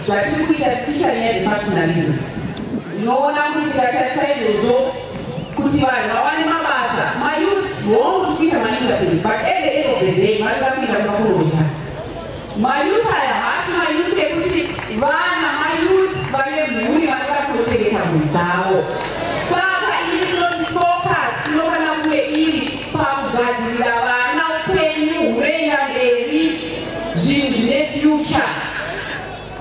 zvatiri kuita tichiita nyaya dzefashionalism. Ndinoona kuti tikatarisa izvozvo kuti vanhu vawane mabasa mayouth hongu tikuita maindapins but at the end of the day vari vapinda mumakurozha mayouth aya hasi mayouth ekuti vana mayouth vane mhuri vanoda kunochengeta mhuri dzavo. Saka ini tinofocus inofanira kunge iri pakugadzirira vana upenyu hunoenda mberi zvinhu zvine future.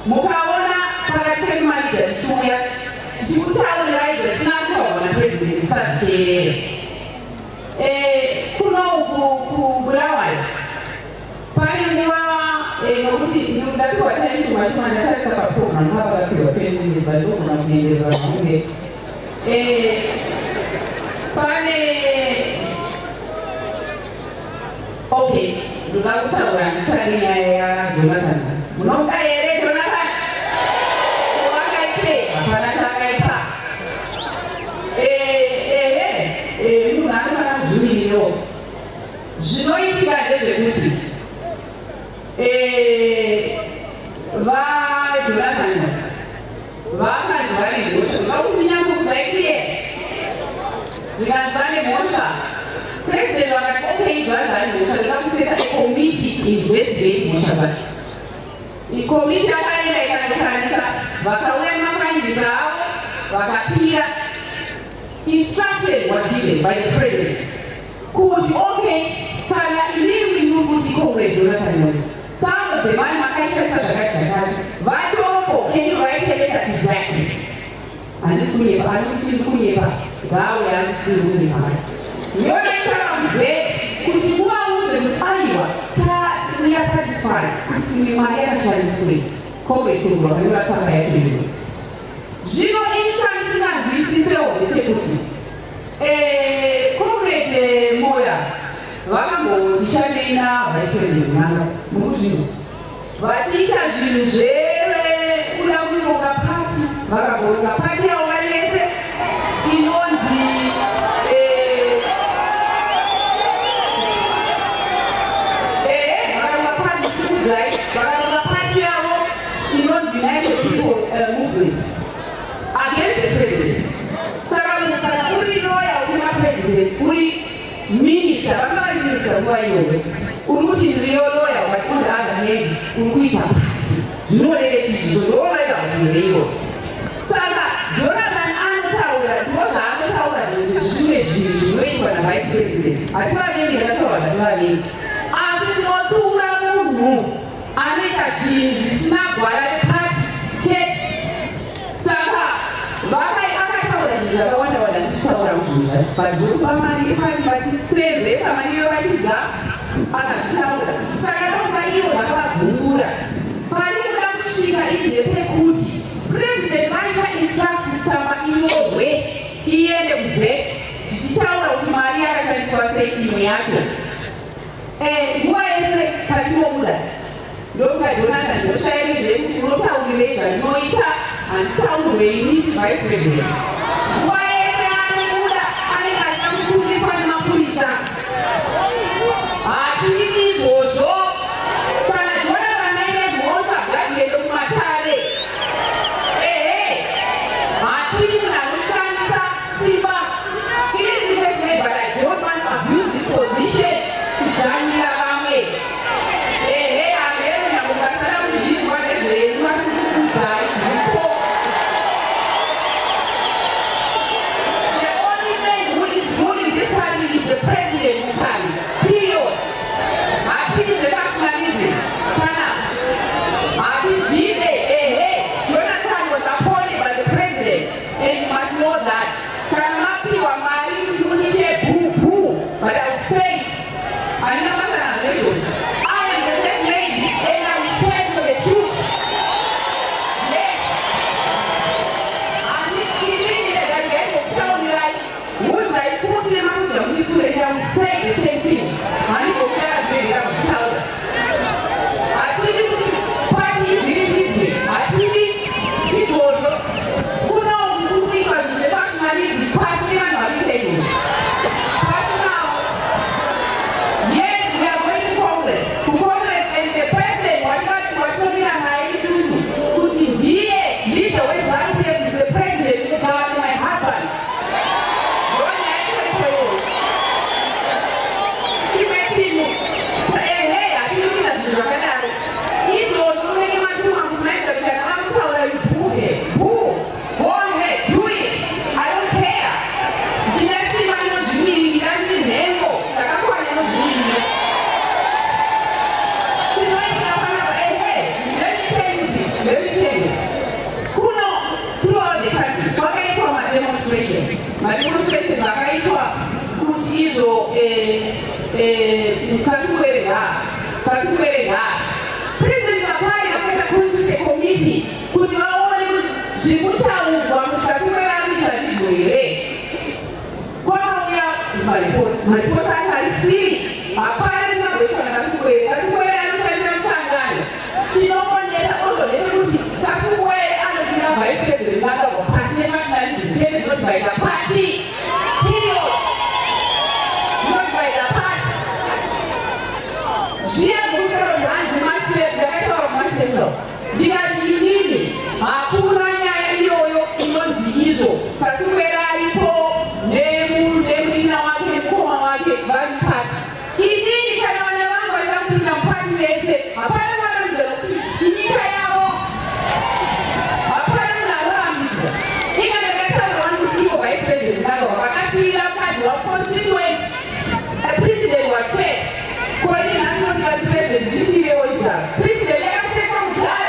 Mukaona pakati pekumarija tichiuya tichikutaurirai zvisina kutaurwa napresident musazviteerere. Kuno kubulawayo pane nguva nokuti ndapiwa taimtumatuma ndatarisa paprogram pavakapiwa penziva ndogona kuenderera vange pane okay ndoda kutaura nditari nyaya yaJonathan. Munoda here Jonathan? Wakaipe hapana chaakaipa. Munhu anofanira kuzvimiriwo. Zvinoitika ndezvekuti vaJonathan vakanzi vane mhosva vakuti nyatsokudzaitie zvikanzi vane mhosva. President vakati okay zvanzi vane mhosva ndakakuseta ikomiti investigate mhosva dzake. Ikomiti yakaenda ikandotarisa vakauya nemafaindisa avo vakapira. Instruction was given by the president. Kuti okay, kana inimi nukuti Comrade Jonathan Moyo, some of the man makaita zvakashakazi vatombo can you write a letter exactly? Andisi kunyepa gawe andisi kunyepa. Yonaitara mzee kuti muauze mufaiwa we are satisfied kuti mimari yakashandiswe Comrade Tumba vanova tsamba yacho iyo. Zvino intransinazivisewo ndechekuti Comrade Moya vakamboti shandei navice president Nanga mukuzvino vachiita zvinhu zvekuda kuronga pati vakagonga pati yavo vanese inonzi vakaronga pati sikudzai vakaronga pati yavo inonzi United People Movement against the president. Saka kana uri lawyer uri president uri minister vakava minister nguva iyoyo uri kuti ndiriyo lawyer wakondaanga hedi uri kuita pati zvinoreve chizvo ndooraiva kuzireiwo. Saka Jonathan anotaura ndo zvaanotaura zvimwe zvinhu zvinoitwa navice president hativavengi ndakataura hativavengi asi tinotura munhu anoita zvinhu zvisina gwara repati chete. Saka akataura zvinhu zvakawanda ndichitaura muzvinhu padzokupamari vachisevhesa mariyo vachidza akazvitaura. Saka ndokuva ivo zvakavagungura pari kuda kusvika inde pekuti president vaita instruct tsamba inyorwe iende kuzek tichitaura kuti mari yakashandiswa sei imwe yacho. Nguva yese patinobuda ndokuva Jonathan ndoshairezve kuti unotaurire zvandinoita handitaurweini vice president. Nguva yese anobuda anenge achida kusungiswa nemapurisa hatiiti izvozvo. Kana Jonathan aine mhosva ngadziende kumatare. Hatiri munhu anoshandisa simba iri president, but I don't want to abuse this position kudzvanyira vamwe. Hamene namukasara kuzvinzwa nezvenyu vasikukudzai zviripo. The only man who is good in this country is the president Mukami. Period. Hatiri zvenationalism. Kana hatizvide Jonathan was appointed by the president, and you must know that kana mapiwa mari kuti muite bhubhu, but I will say it. Handina basa nazvo. I am the first lady and I will stand for the truth. Yes. Handikirire ndakutaurai muzaikuti nemakuda mundipfuure and I will say the same thing. Handikogara zviri ndakutaura. Hatidi kuti pati ivhiringidzwe. Hatidi izvozvo. Kuno kuitwa zvinhu zvenationalism pasi nevanhu vari pedyo. Pasi navo. Yes, we are going to Congress. To Congress and the person watomira naye isusu kuti ndiye weZANU PF is the president kugara my husband. Ndona yaitoitoyo. Chimwe chinhu. Hatidi kuita zvinhu zvakadaro. Izvozvo unenge matuma kunaita kuti kana vakutaura buhe. Go ahead, do it. I don't care. Ndine simba inozvimirira ndine nhengo dzakakwana inozvimirira. Tinoita panapa let me tell you this. Kuno throughout the country kwakaitwa mademonstrations. Mademonstrations akaitwa kuti izvo pasikuerenga. President Mapari akaita constitute committee kuti vaone kuti zvirikutaurwa mutasikuera kuita ndizvo here. Kwakauya maripoti acho harisiri hapana chisagoitwa nakasikuere. Kasikuere anoshandisa musangano. Tinoonesa ozonese kuti kasikuere anopinda vice president vakagwa pasi nenationalism chete zvinoti vaita pati. Period. Zvinoti vaita pati. Zviya zvokusero zvanzi ndakaitaura mumasentral ndikati inini hakuna nyaya iyoyo inonzi izvo. Kasikuere aripo nemunina wake nemukoma wake vari pati. Inini kana vana vangu vachida kupinda mupati your constituents. A president was said, calling national president, this is the original. President, let us take on time.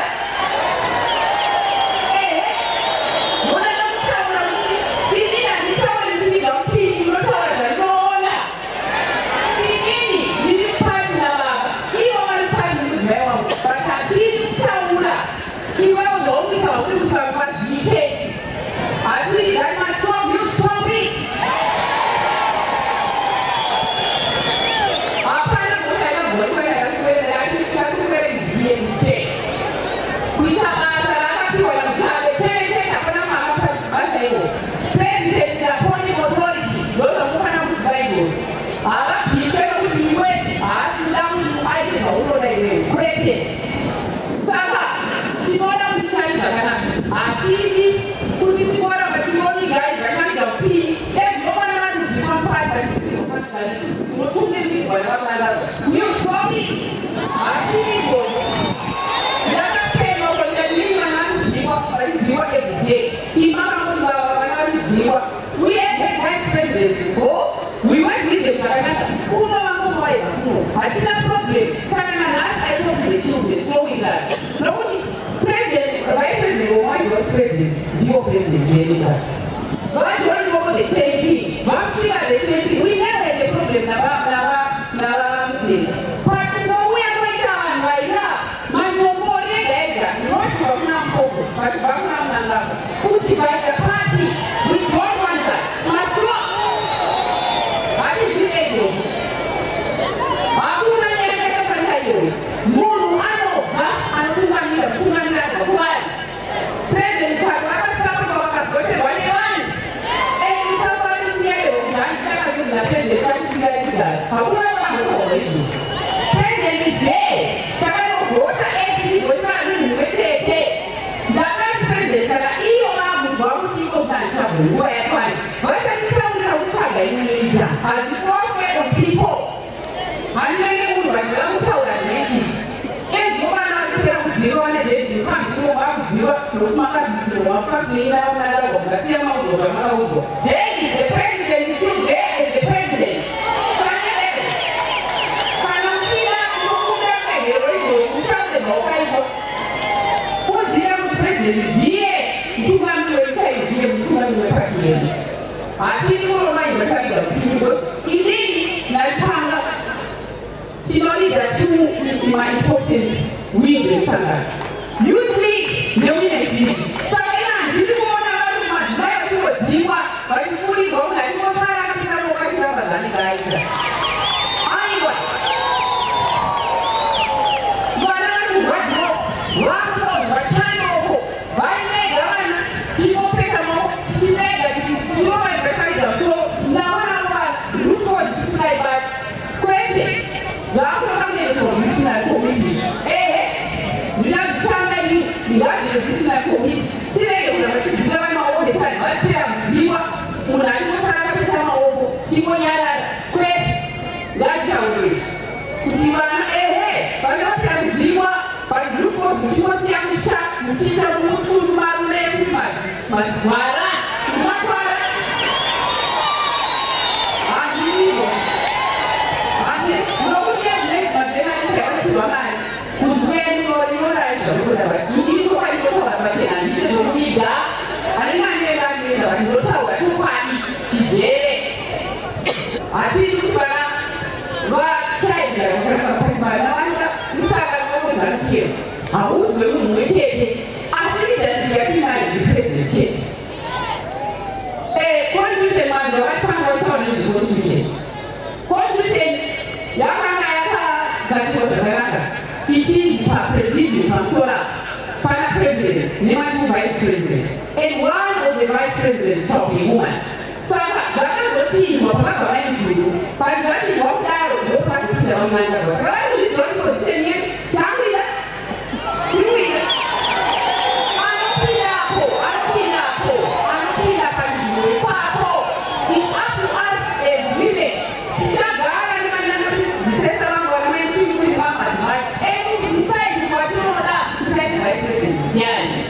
Yeah.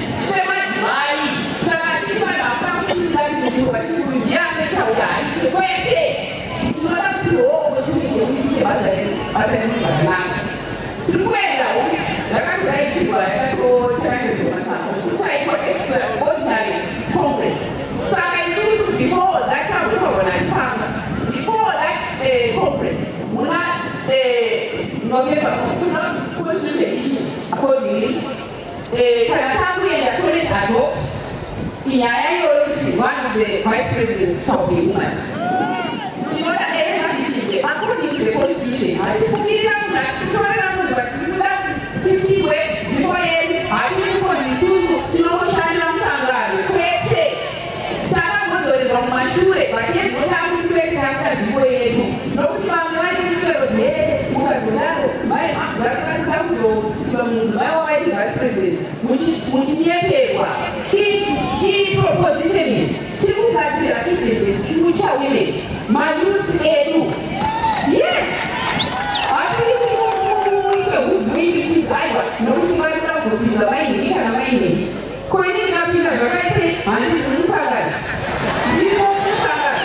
Before that time, before that conference, November, accordingly, one of the vice presidents of the woman. According to the constitution, I just put it down like to try to without 50 ways, before I think for the two, China, create Sana was on my shoe, but yet what happens to it after the way? No, I'm not going to my wife vice president, which is he propositioning two candidates, which are women. My youth edu. Yes. I think we is Iowa. No, it's my brother who is the main, Coining up in the variety and it's in Pagan. We want to Pagan.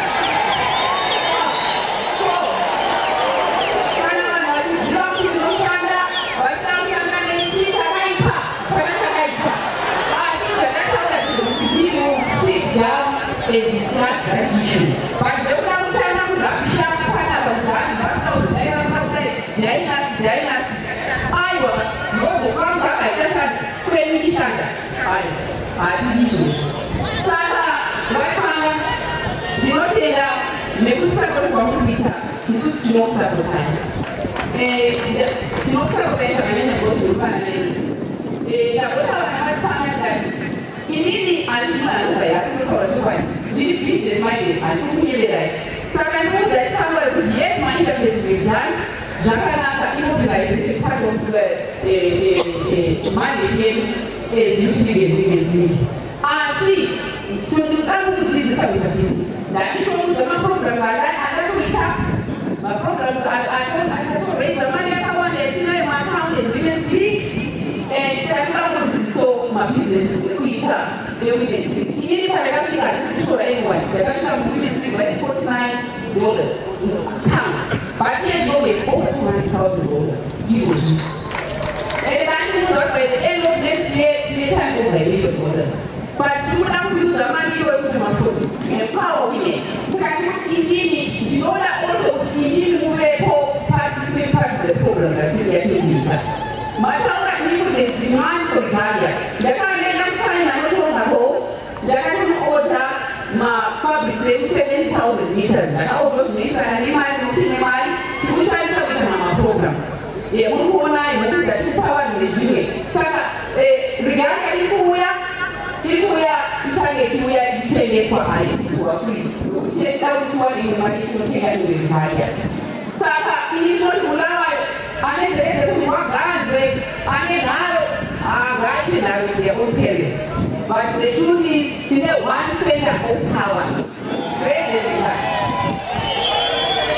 But the truth is, today one center of power.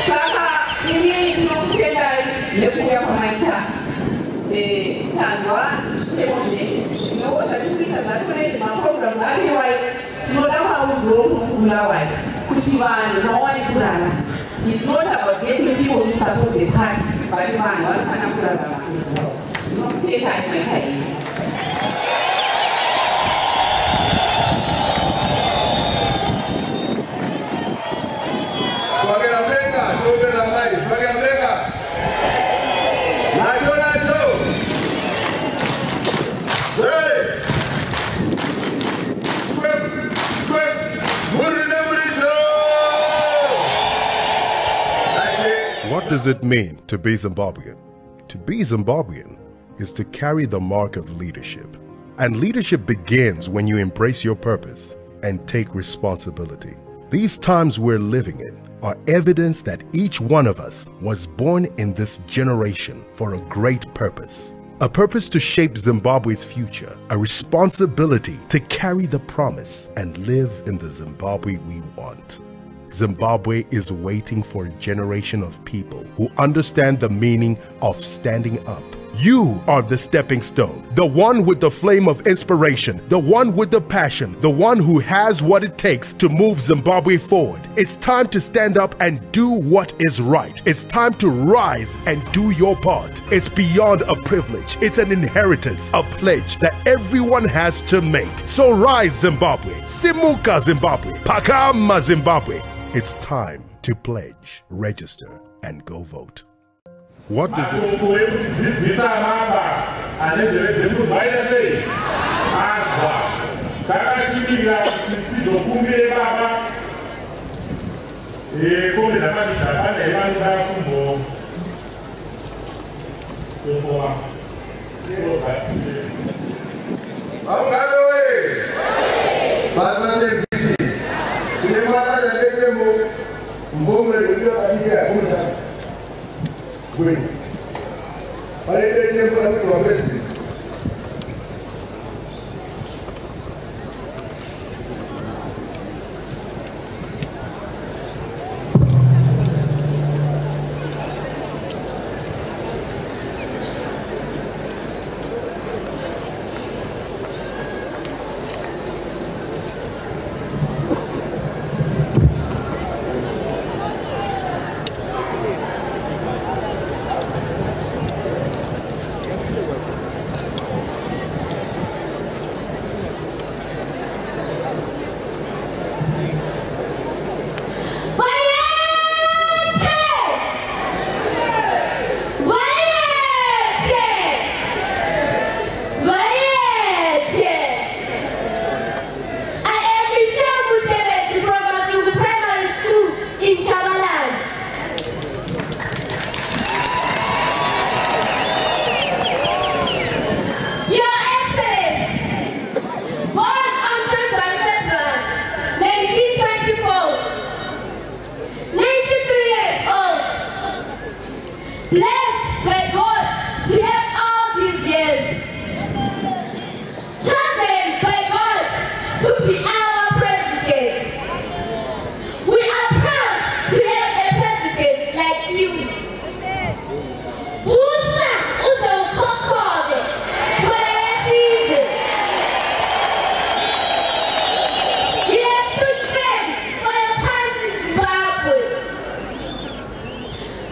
Saka ini tunapenda lekuya kwa maita. Tangwa, temone. No, tatuita matone maprogram aliwai. Tunaona uzo ulawai. Kuchibana na wani kurana. It's not about getting people to support the party, but man, one can kurana. Not take time. What does it mean to be Zimbabwean? To be Zimbabwean is to carry the mark of leadership. And leadership begins when you embrace your purpose and take responsibility. These times we're living in are evidence that each one of us was born in this generation for a great purpose. A purpose to shape Zimbabwe's future, a responsibility to carry the promise and live in the Zimbabwe we want. Zimbabwe is waiting for a generation of people who understand the meaning of standing up You are the stepping stone, the one with the flame of inspiration, the one with the passion, the one who has what it takes to move Zimbabwe forward. It's time to stand up and do what is right. It's time to rise and do your part. It's beyond a privilege. It's an inheritance, a pledge that everyone has to make. So rise, Zimbabwe. Simuka, Zimbabwe. Pakama, Zimbabwe. It's time to pledge, register, and go vote. What does it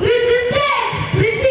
Resistance!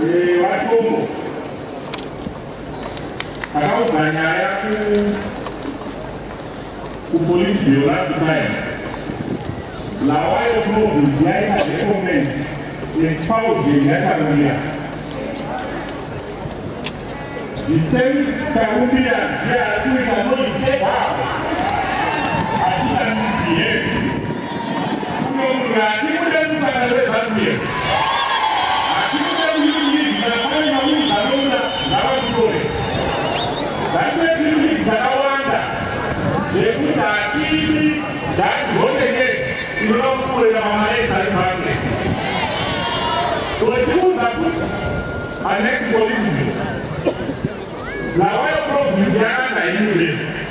Watomo akauzanya kupolisi last time. Lawayo province yaina recommend espousing Catalonia. The same Caribbean here we cannot say how. I can't behave. No, I couldn't here. I couldn't use the That's where you need the Awanda. They put our TV, that road again, you don't put it on my head and market. So if you want to put our next policy, now I approach Louisiana and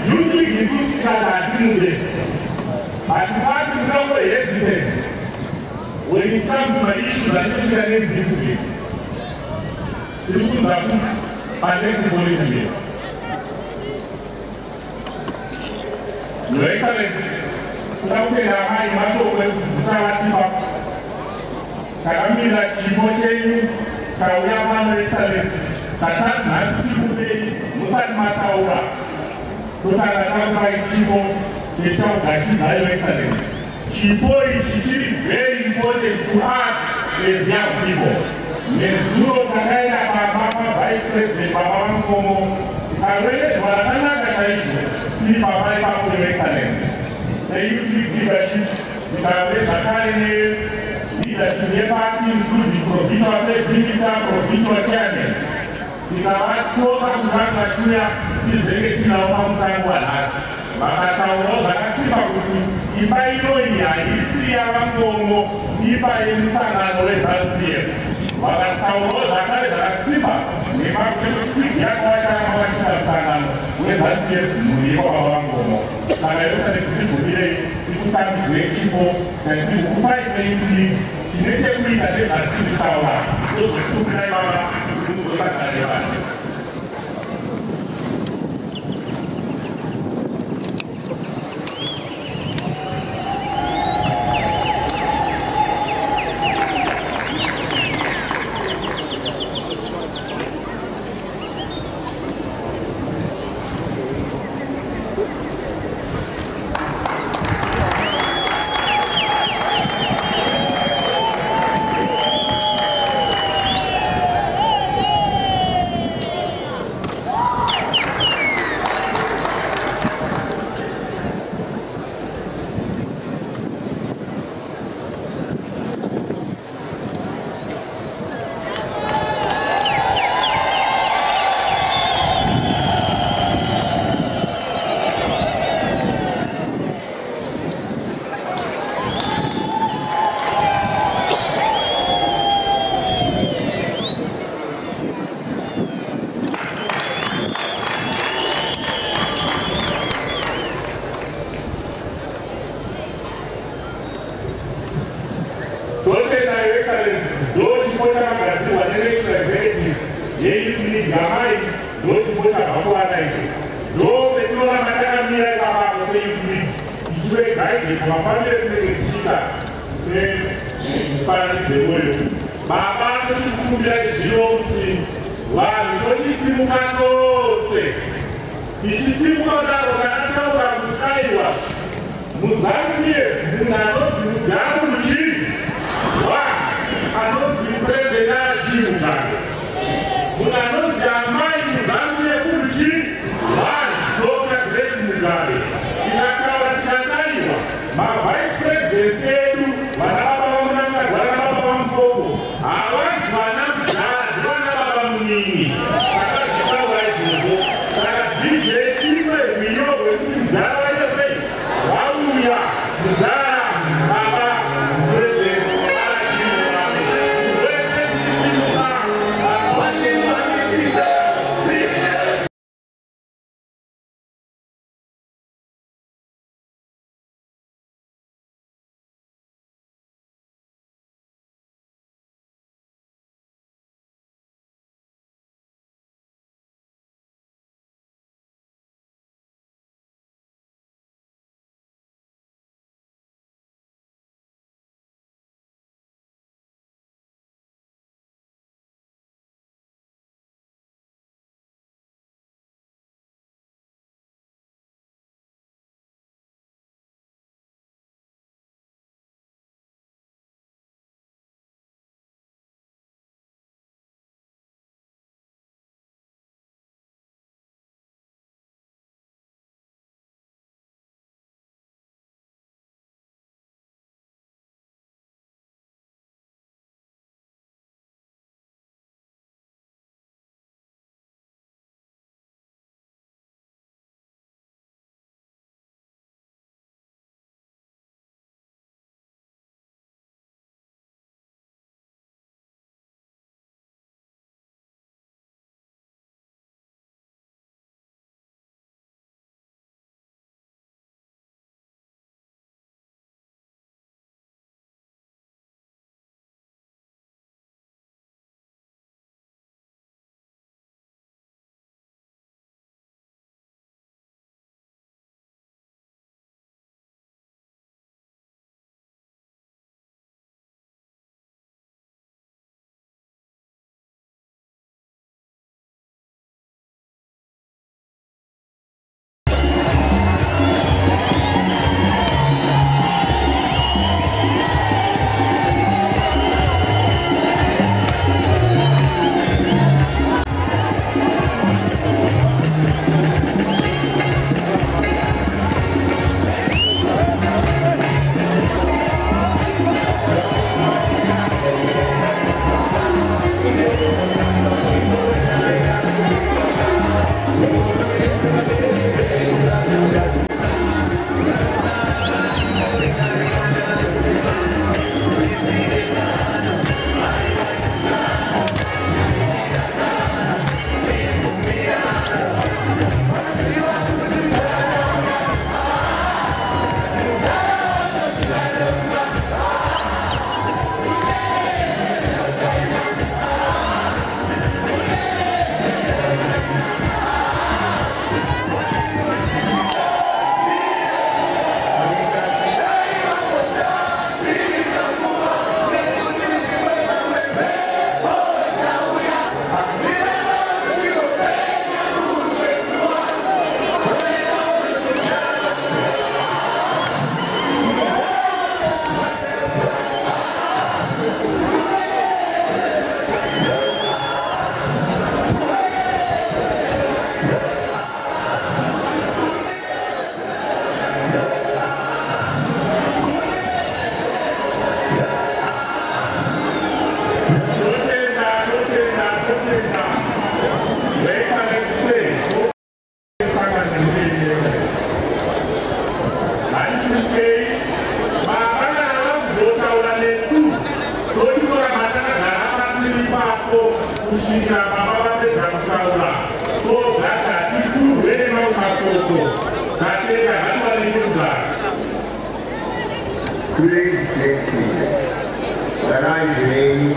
usually you do that at noon. At part of the way, yesterday, when it comes to my issue, I don't get any discipline. You put that our next policy. Your Excellency, tunapenda hai macho kwa tiba. Karamila chimocheni, kauyama no Excellency. Katatu na siku musat mataura. Tutaka kama chibo kechao gaji na Your Excellency. Chibo is very important to us as young people. Menzuro kakaida baba Vice President Baba Wankomo. Kawele wanataka kakaijo. Si Papa is up to Your Excellency. They usually give a shit. The party includes the provincial minister, provincial chairman. The program to run Nigeria is the election of Mountain Wallace. Bakatauro, Bakatimakuti, if I know India, if I am Congo, if I am Sana, or Algeria. Bakatauro, Bakatimakuti, if I can see Yakwaka, with Algeria, we are Congo. And I look at the people today, people can be great people, and people who fight the English, in every week that they are in the tower. Those are two drivers who go back at the back. hapo kushinda mababa za kutaula. So hata kitu wewe na ukasoko. Katika hata niliuza. Please take seat. That I name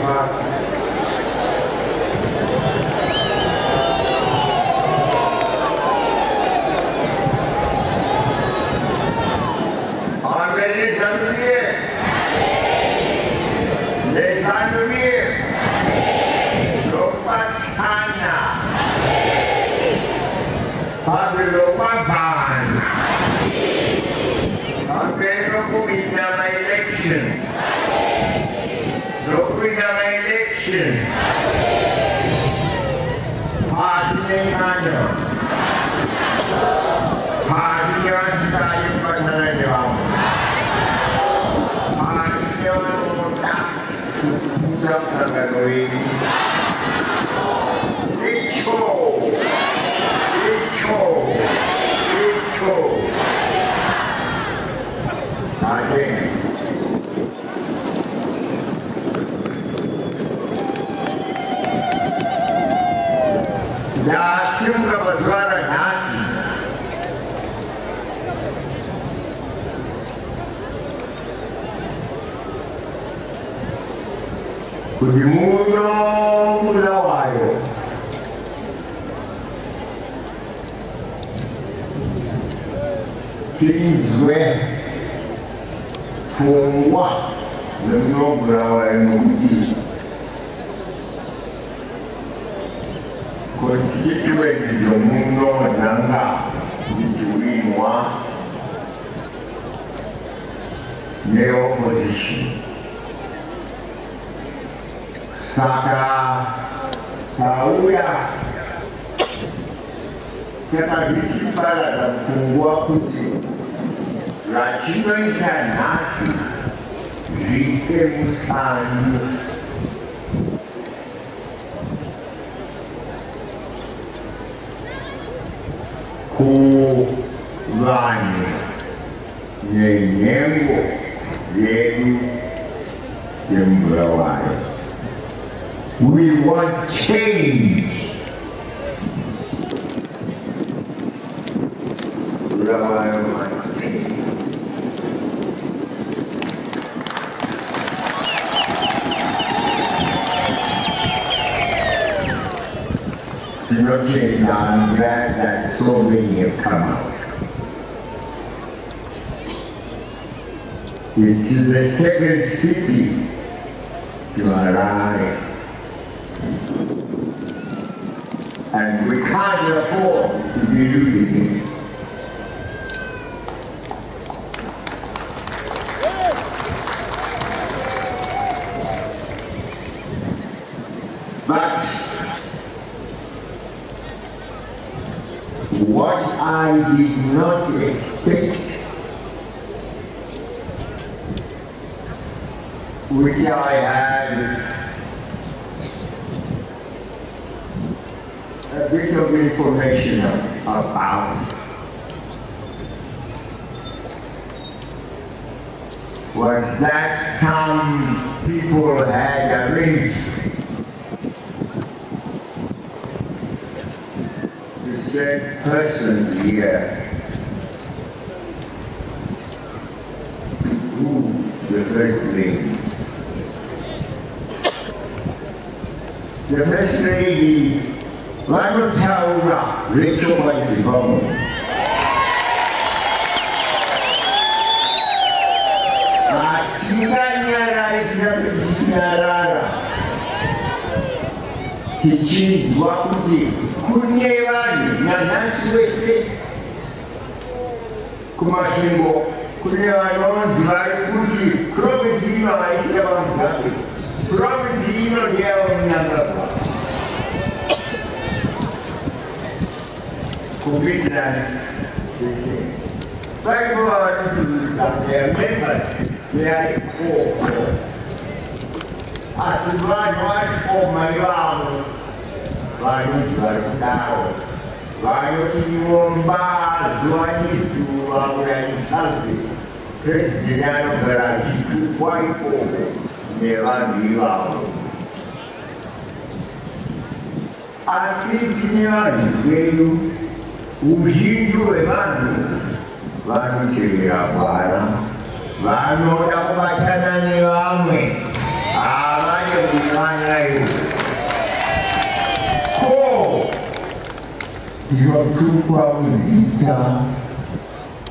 we want change. I'm glad that so many have come out. This is the second city to arrive. And we can't afford to be losing it. But what I did not expect, which I had a bit of information about, was that some people had arranged to send persons here to woo the First Lady. The First Lady, Taura, Rachel White, tichizwa kuti kune vanhu nanhasi wese kumasvingo kune vanonzi vari kuti provinsi ino haisina vamugabe, provinsi ino ndeyavamunyangabva kumbirana zvese vaibva vanotulusa their members they ikoko asi vanhu varipo mari vavo vanoti vari kudaro vanoti nyomba zuva nezuva uyaisazve presidenti anogara achitukwa ikoko nevanhu ivavo asintiniani weyu uzhinji hwevanhu vanotevera gwara vanoda kubatana nevamwe havane kumwanyayo ko ndivatukwa muzita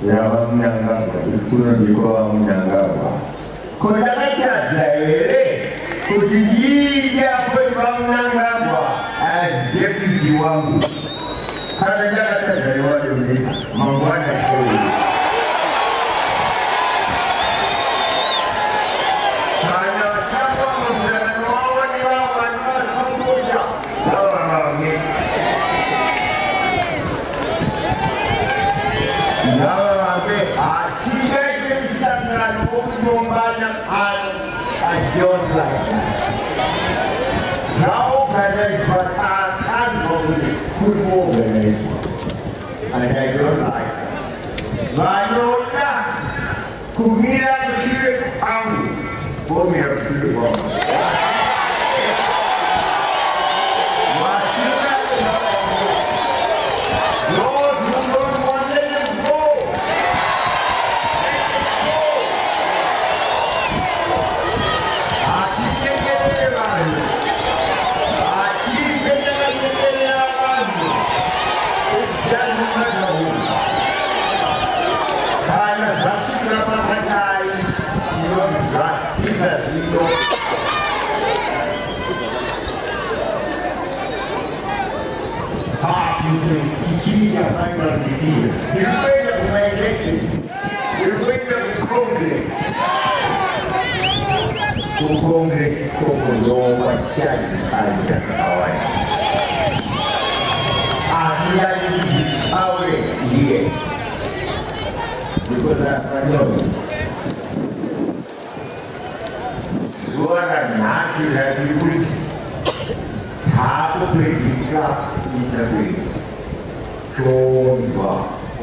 ravamunangagwa ikunondikwamunangagwa ko ndakatadza here kuti ndiite apoivamunangagwa as deputy wangu kana ndakatadza nevadomesa mangwana shoi kana vachapa muzano wavo nevavana vasongoja navavame navavame hatingaite musangano wokunombana ano I don't like it. Now that but I can't put over it. And I don't like it. Vanota, Kumira, Shire, Amu, Bomir, Shire, those who don't want them to go.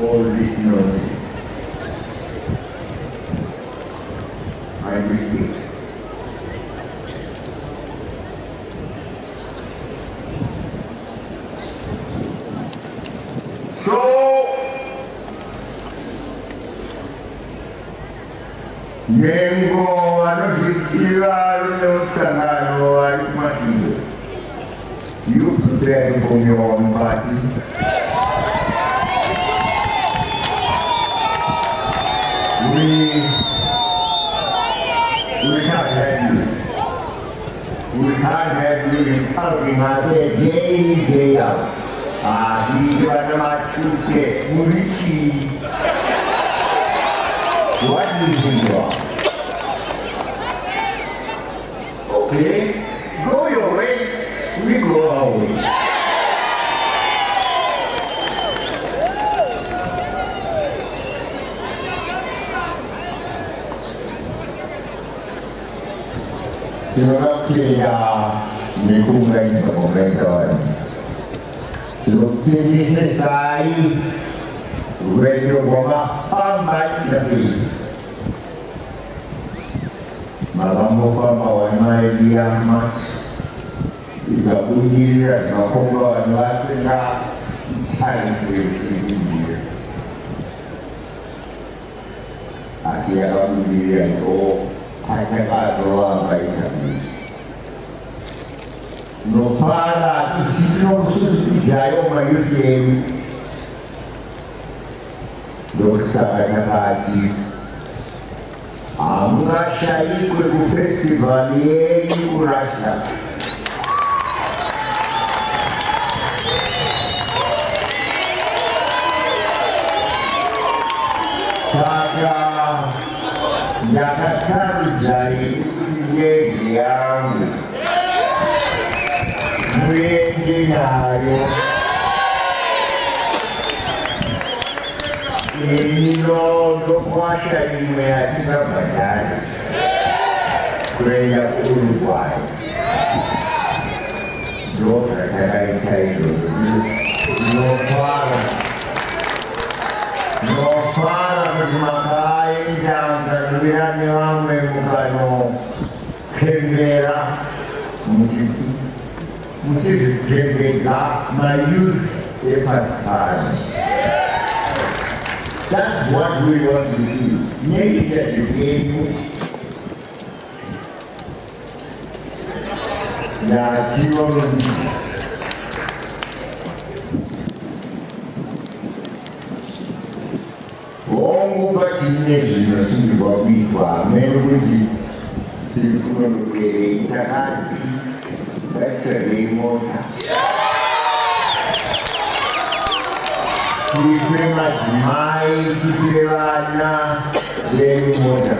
All this nonsense. I repeat. So, Nengo anozikira neusangano ari kumashure. You prepare for your own party. We can't have you. We can't have you insulting us day in, day out. He got my Tuesday, Murichi. What do you think you are? Okay, go your way, we go our way. Kira-kira lingkungan pemerintahan Lutini selesai Radio Boma Fambat Lebis Malam Boma Mawan Dia Mas Tiga bunyi Makonga Nuasena Cari Seri Asia bunyi Itu hanya kalau baik kami. Nopara isino susijayo mayutim. Dosa nakati. Amra syai ku festival ini kurasa. Saya jangan sarjai yang menjadi ini loh kuasa ini kita baca kerja Uruguay loh terkait loh para bermakai dan terlihat yang memukano kendera mungkin which is giving my youth a pastime. That's what we want to do. Make education. Now, Ongo bakinesi no simba bitwa meruji tikuno kere itakati bakere mota Kipema mai kipelana demi mota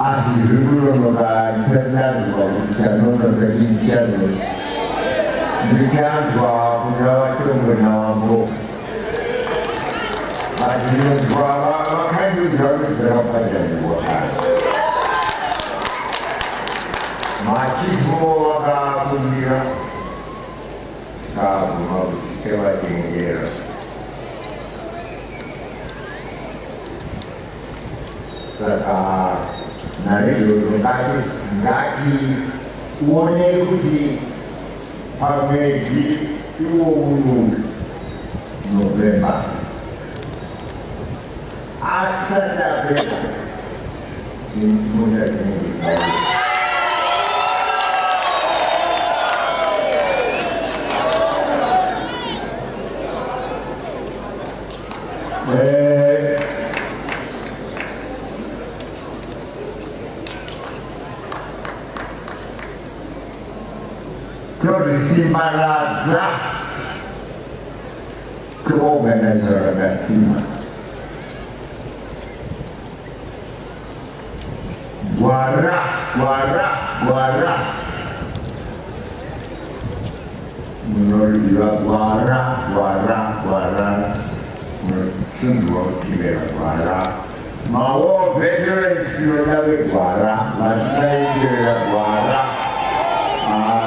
Asli no ga internet ko channel no ga channel Dikan kwa kuna chunga mo Asli kwa kan du ga pa ja Machi ko ga bunira ka mo ke wa dingira Saka Nari dulu ngaji uone kuji pameji tuwunu November asal dah beda mudah ini Simalaza ke organisasi Wara menurut dia wara sungguh kira wara mau veteran siapa wara masih kira wara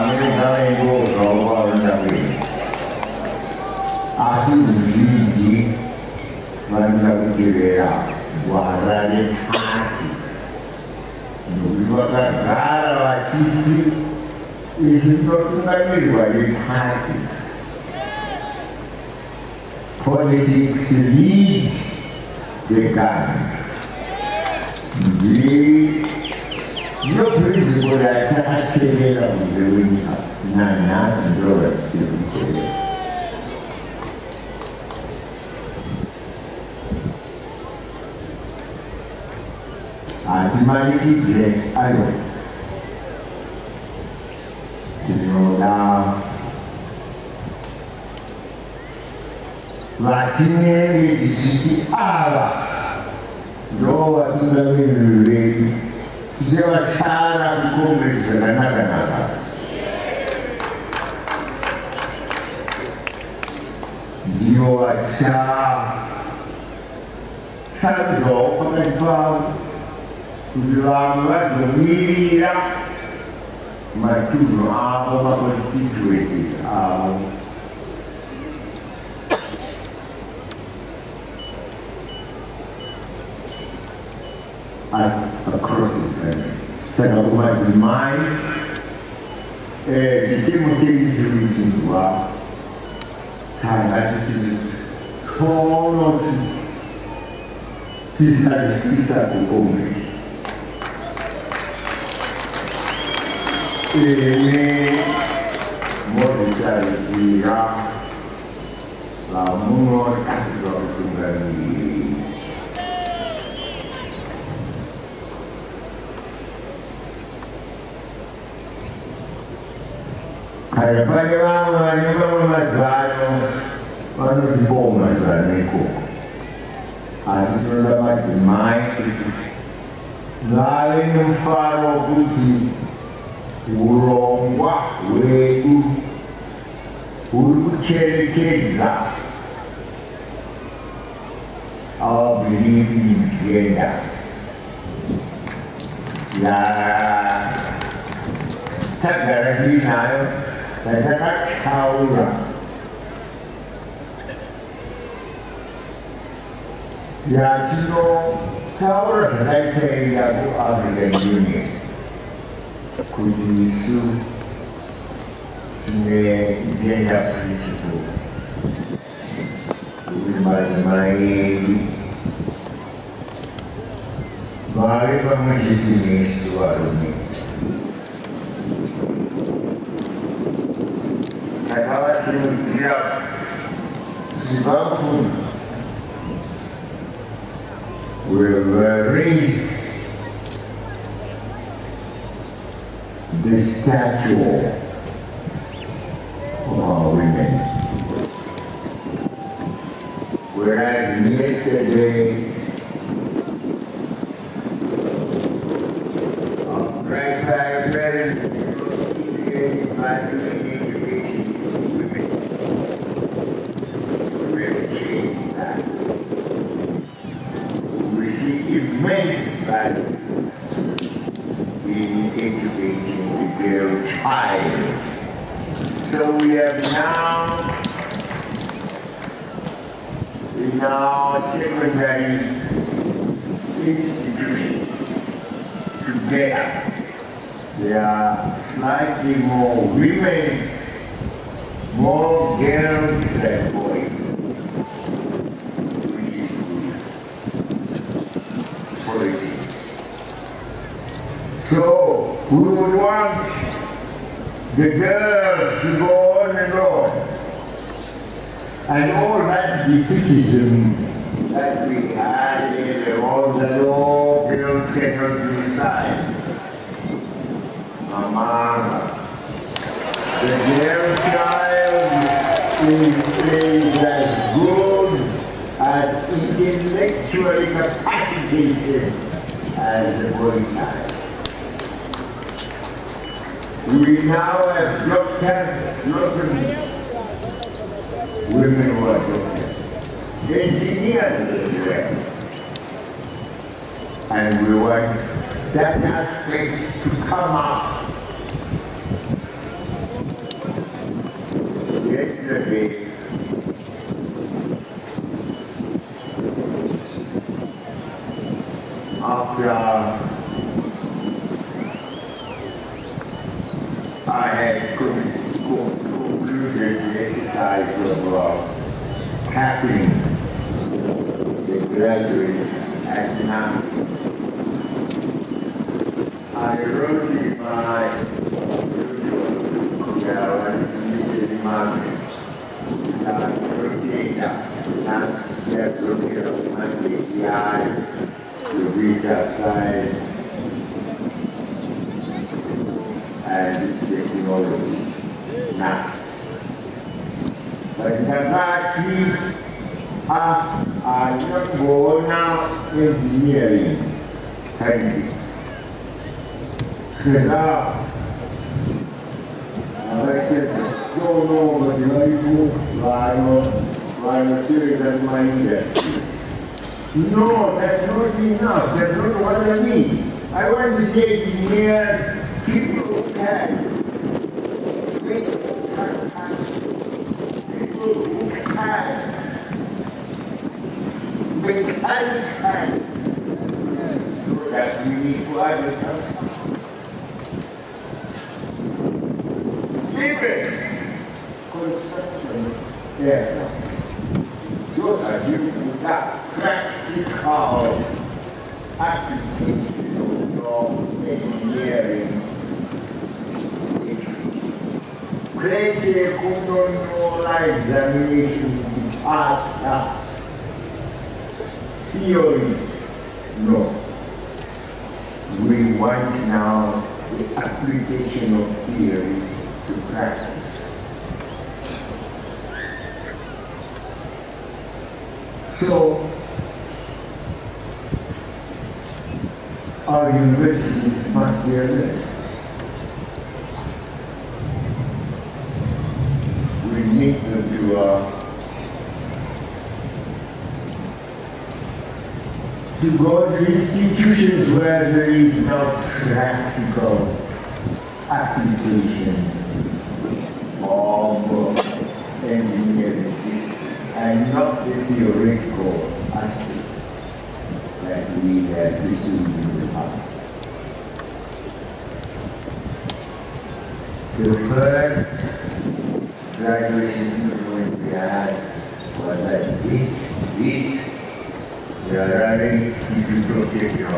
mereka itu orang Jawa. Asal uji mereka kira warna hati. Dua negara wajib isi pertunjukan wajib hati. Politik leads dekan. Yo prinsip berada hasilnya dalam dunia nanas dolar itu. Adimani itu ayo. Kita Latinnya di sisi Allah. Doa itu dari Dia cara kumpul sebenarnya. Dia cara doa pengecuali ulama dunia macam apa konstitusi across the planet. Saya umat Ismail, kita mungkin dijual dua, karena itu kalau bisa berkomunikasi. Ini mau dicari siapa, lalu mau kasih kembali. Kalau bagaimana ini mazano, mana di bawah mazano itu, hasil dalam main itu, lain memfaru kunci, urung wah weku, urut cerita, awak beli genda, ya, tak ada sih naik. Saya tak tahu lah. 야지도 서울 대학교하고 아프리카 구지수 중에 이제야 프린시프 우리 마지막에 마을의 방문 지킴이 수고하니 다가왔으면 지방군 will raise the statue of our women. Whereas yesterday, our grandparents indicated by the education of women, we will change that. We see immense value in educating the girl child. So we have now in our secondary institution together, there are slightly more women, more girls than boys. So we would want the girls to go on and on. And all that defeatism that we had in all the law girls cannot do science. Among the girl child is as good as intellectually capacitated as the boy child. We now have doctors, lots of women who are doctors, engineers as well. And we want that aspect to come up. Yesterday, after I had concluded the exercise of tapping the graduate at night. I wrote in my remarks that I wrote as that looking at my API to read outside and technology. Now, but the fact are not born out engineering techniques. Because I said, don't know what I'm serious at my industry. No, that's not enough. That's not what I mean. I want to say engineers, people who can. So that we need to understand. Even construction aircraft, those are using that practical application of engineering. Create control examination to pass theory. No. We want now the application of theory to practice. So, our universities must be alert. We need them to go to institutions where there is no practical application of engineering and not the theoretical aspect. that we had received in the past. The first graduation ceremony we had was at Beach. We are running into Tokyo.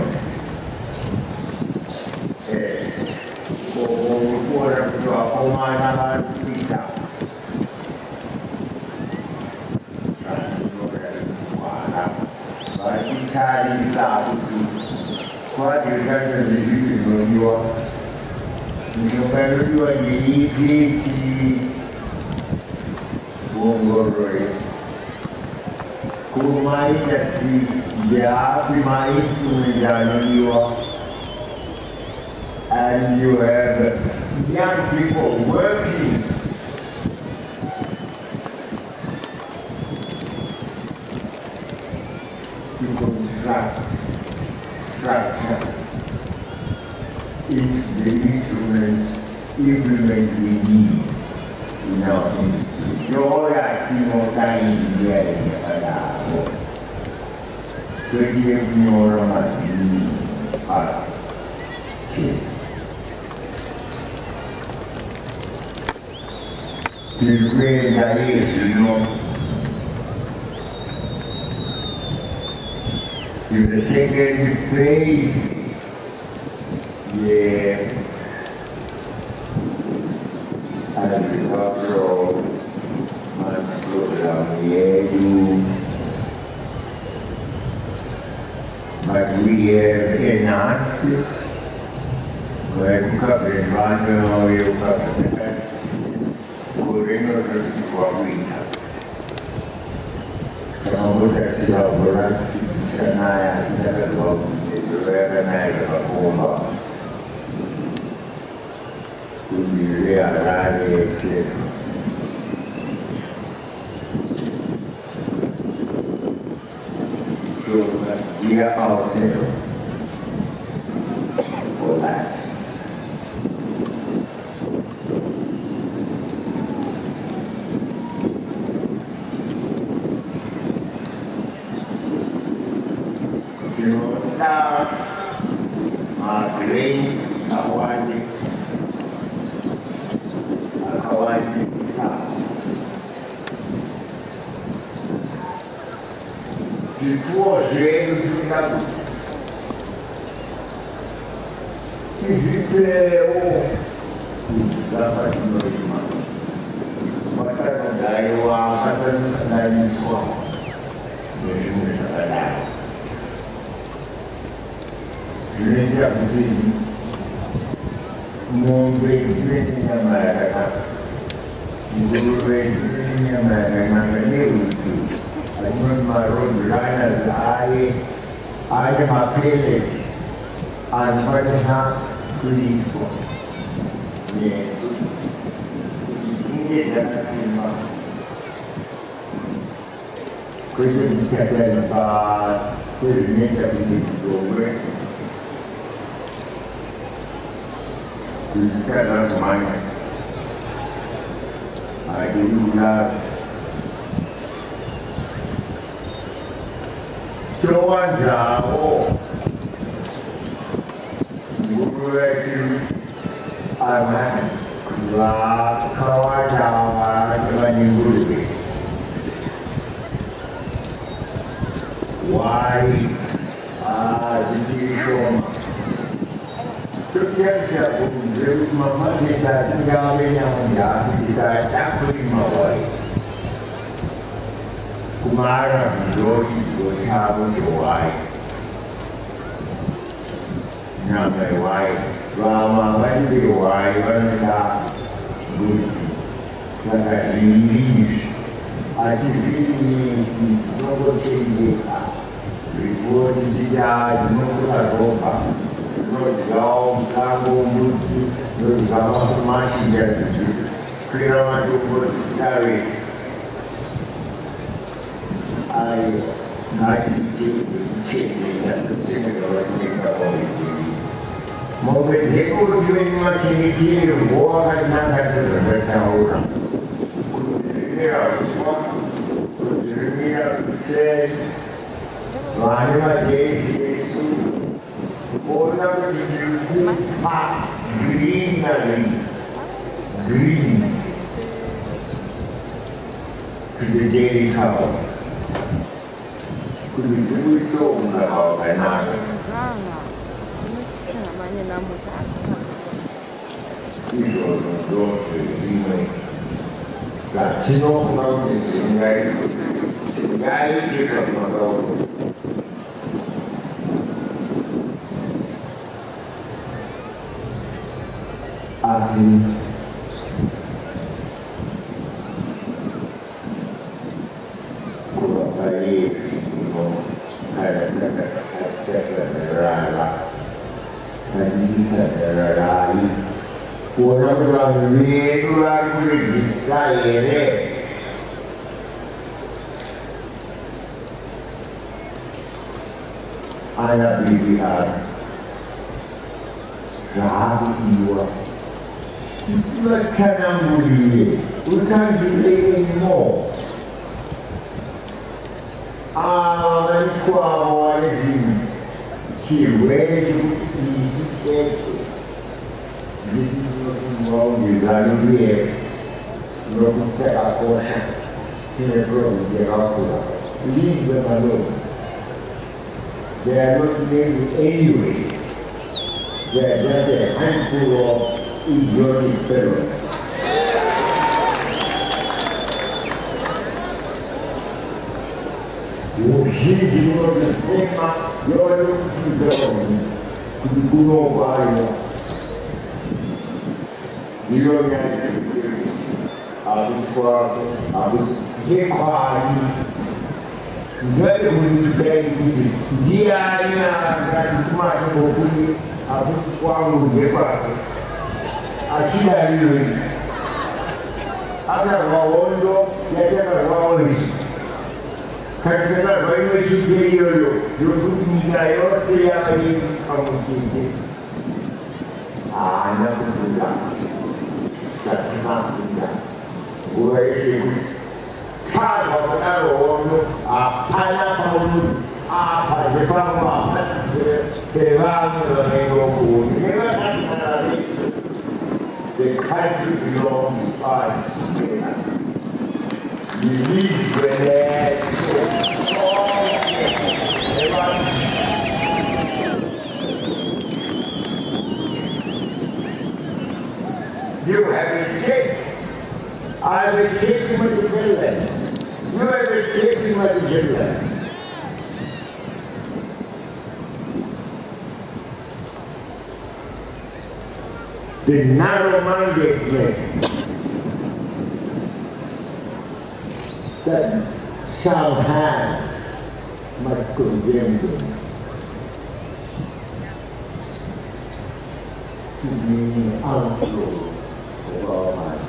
Orang tua pemahaman kita. Bagi kali satu, kuat juga jadi berdua. Berdua di Bogor. Kumai jadi dia kumai menjadi dua. And you have young people working to construct structure into the instruments implement we need in our industry. Ora Timothy India Adamo. Perché ignora mai a il in the second phase, agricultural program, but we have enhanced it. Where you cover the environment, you cover the we are ourselves for that. Before Jesus got I am a parents and partner to yes. Question second about question over. Second mind. I do not. Joan Jao, Guru Aman, Kawan Jawa, Kawan Guru. Why? Jadi Shoma. Setiap siapa mama kita tinggal yang menjadi kita tak boleh mawai. Kumara Joji Habu Jawai Namai Wai Rama Wandi Wai Wanda Guji Saka English Artificially Novo Chendika Report Jija Novo Ropa Rojau Sago Muji Rojau Mashi Jati Kirama Joko Tari I Mungkin dia pun macam ini buat nak ada bertahu. Dia semua, dia Vanima Jesu, Ona Kupa greenery, green to the daily cover. Could we do so about an hour? We don't go to the evening. Latino mountains in Guy Jacob Madonna. Assim, colocaria no we can't do it anymore. And for our regime, she ready to easy this is nothing wrong with our here. Not to take a portion. Leave them alone. They are not made anyway. They are just a handful of idiotic fellows. Hoje de novo tema, eu não fiz o bairro. E eu me abus dequari. Very good, dia ina kuma ko kuni abus kwamu dequari. Aqui daí, asa wawondo, ya tena wawondo. Karena banyak cerita yo, juga saya ini kamu cerita. Anak muda, tak muda. Buat itu, kalau orang apa kamu apa jepang apa sebab orang pun, memang ada the country belongs to us. You need bread. You have a shake. I have a shake with the children. You have a shake with the children. The narrow-mindedness that shall have must condemn them to be outflow of our mind.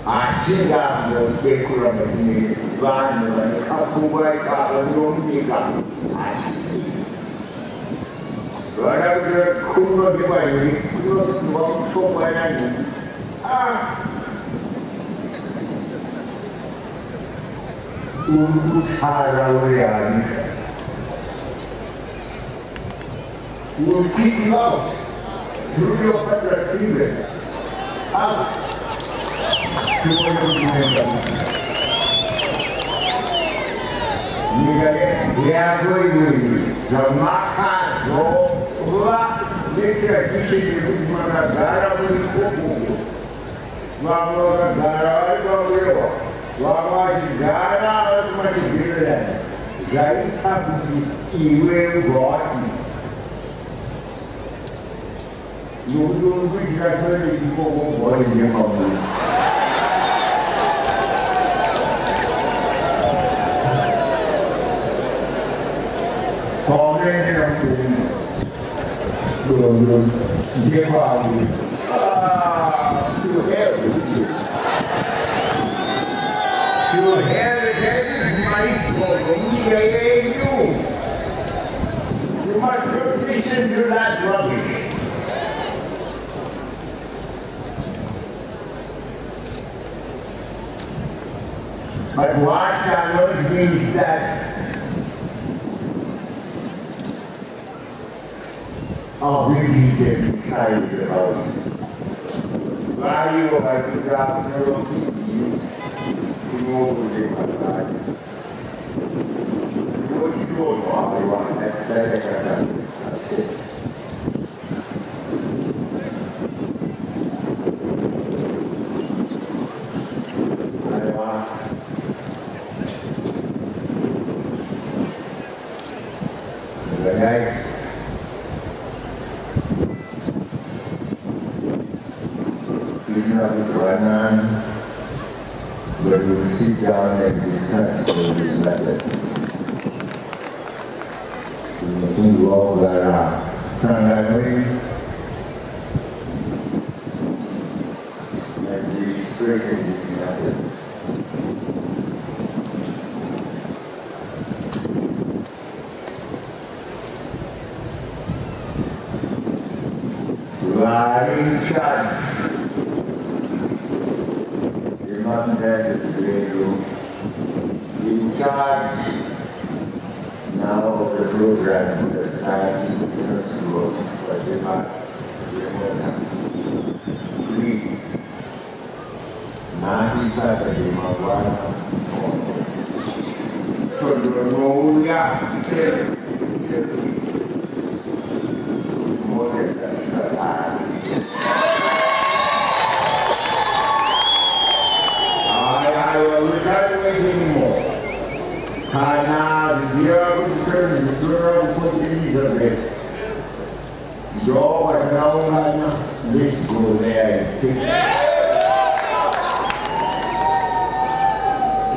I think I'm going to take care of me, run, aku baik kalau belum nikah. Kalau kuno di mana, kuno waktu mana ni? Untuk harapan, untuk kita, sudah pada sini. Cuma yang dia boleh makan, dia kisah mana darah boleh kuku, mana darah boleh, mana darah macam bila, jadi tak iwe boti. Nunggu kita cari ibu boleh dia mahu. Belum dia baru to hell again mice you must not listen to that rubbish. But what cannot be that of reading them excited about it. Value of our graphical over the life. What you do, I want that's it. But we'll sit down and discuss this matter. We think all that are Sanganui and we straighten this matter. Lying charge. In charge now of the program that I please, Nasi Saturday, Mawana, so you know, more than that. I will not wait anymore. Karena dia bukan seorang putri Elizabeth. Jauh kenangannya, let's go there.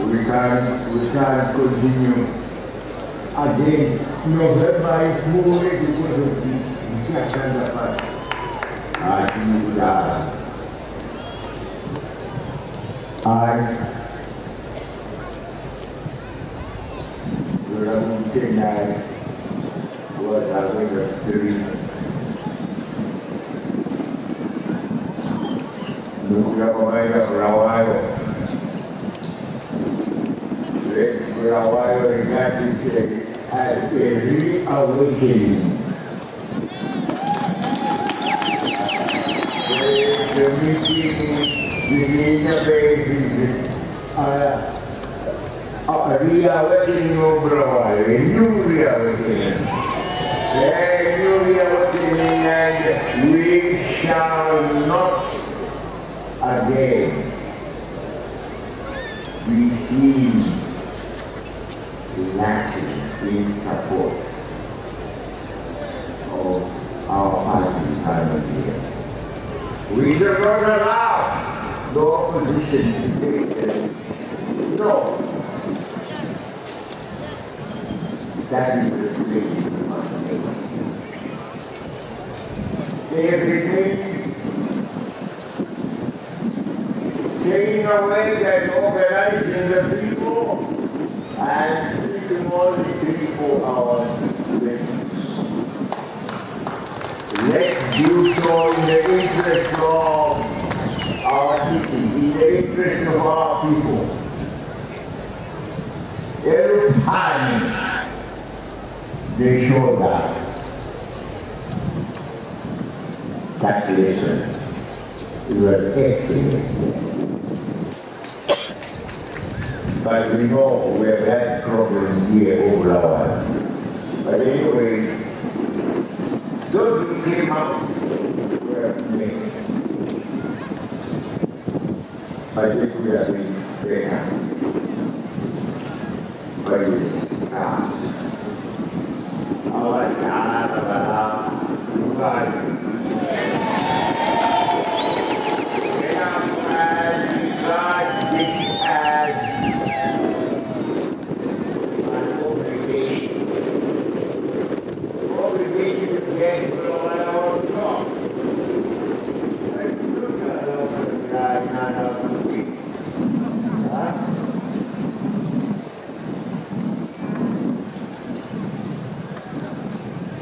We can continue again. November is more because of the discussion about I will recognize what I will do. Rawayo exactly said as a reawakening. The meeting between the bases a reawakening of Rawayo, a new reawakening. A new reawakening, and we shall not again receive lacking in support of our party time here. We should not allow the opposition to take it. No. That is the thing we must make. It remains staying awake and organizing the people and sleeping only 3-4 hours lessons. Let's do so in the interest of our city, in the interest of our people. Every time they showed us that lesson, it was excellent. But we know we have had problems here over our. But anyway, those who came out were made. I think we have been very happy. But it's not. Our God,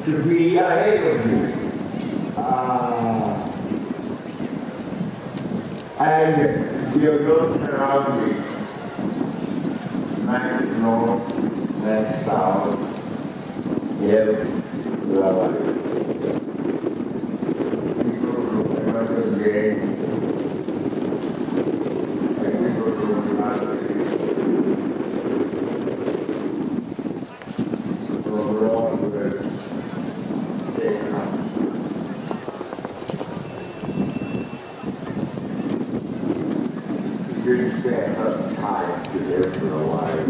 to be ahead of you. And your roads surrounding, north and south, yes, again. I think we're going to have to overall with a safe house. You can spend some time together for a while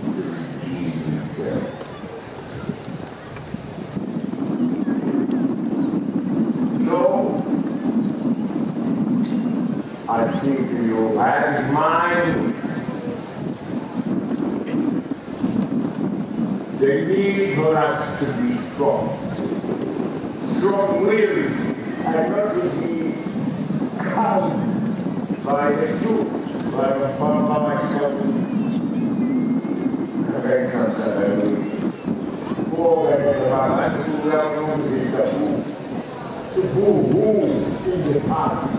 to redeem yourself. So, I think you have in mind the need for us to be strong, strong-willed, and not to be cowed by the truth, by the myself. Okay, to boo-hoo in the party.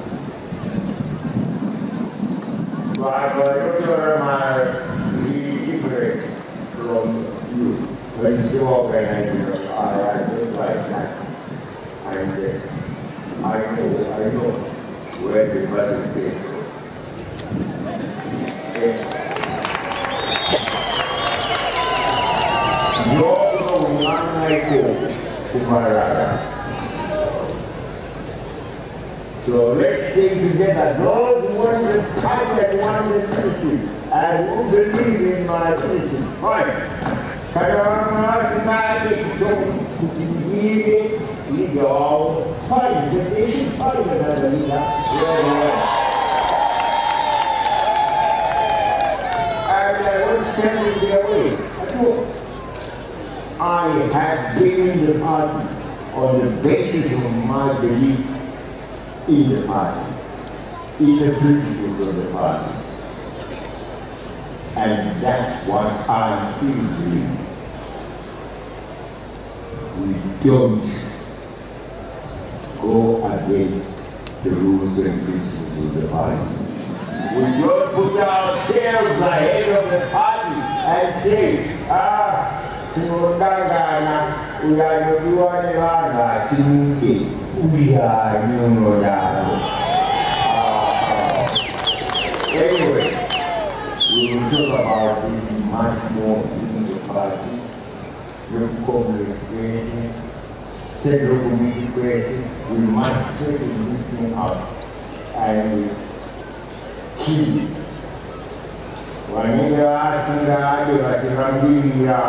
But I don't my different from you. When you organize, I don't like that. And I know where the message came from. You all know one night to Marara. So let's stay together. Those who want the time and want the ministry, and who believe in my ministry, fine. Kadang-kadang sebagai itu begini, legal, fine. The nation fine dengan legal. And I was standing their way. I had been in the party on the basis of my belief in the party, in the principles of the party. And that's what I still believe. We don't go against the rules and principles of the party. We don't put ourselves ahead of the party and say, tunodangana, uyayojua ni wana chimuke, Anyway, we will talk about this much more in the party. Group communication, central committee question, we must straighten this thing out and kill it. Wanega asinga aje wakirambili ya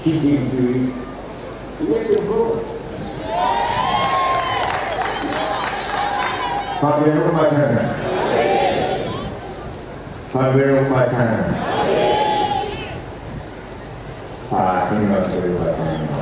chicken to it, let it go. Pabelo Patana. Pabelo Patana. Sino Pabelo Patana.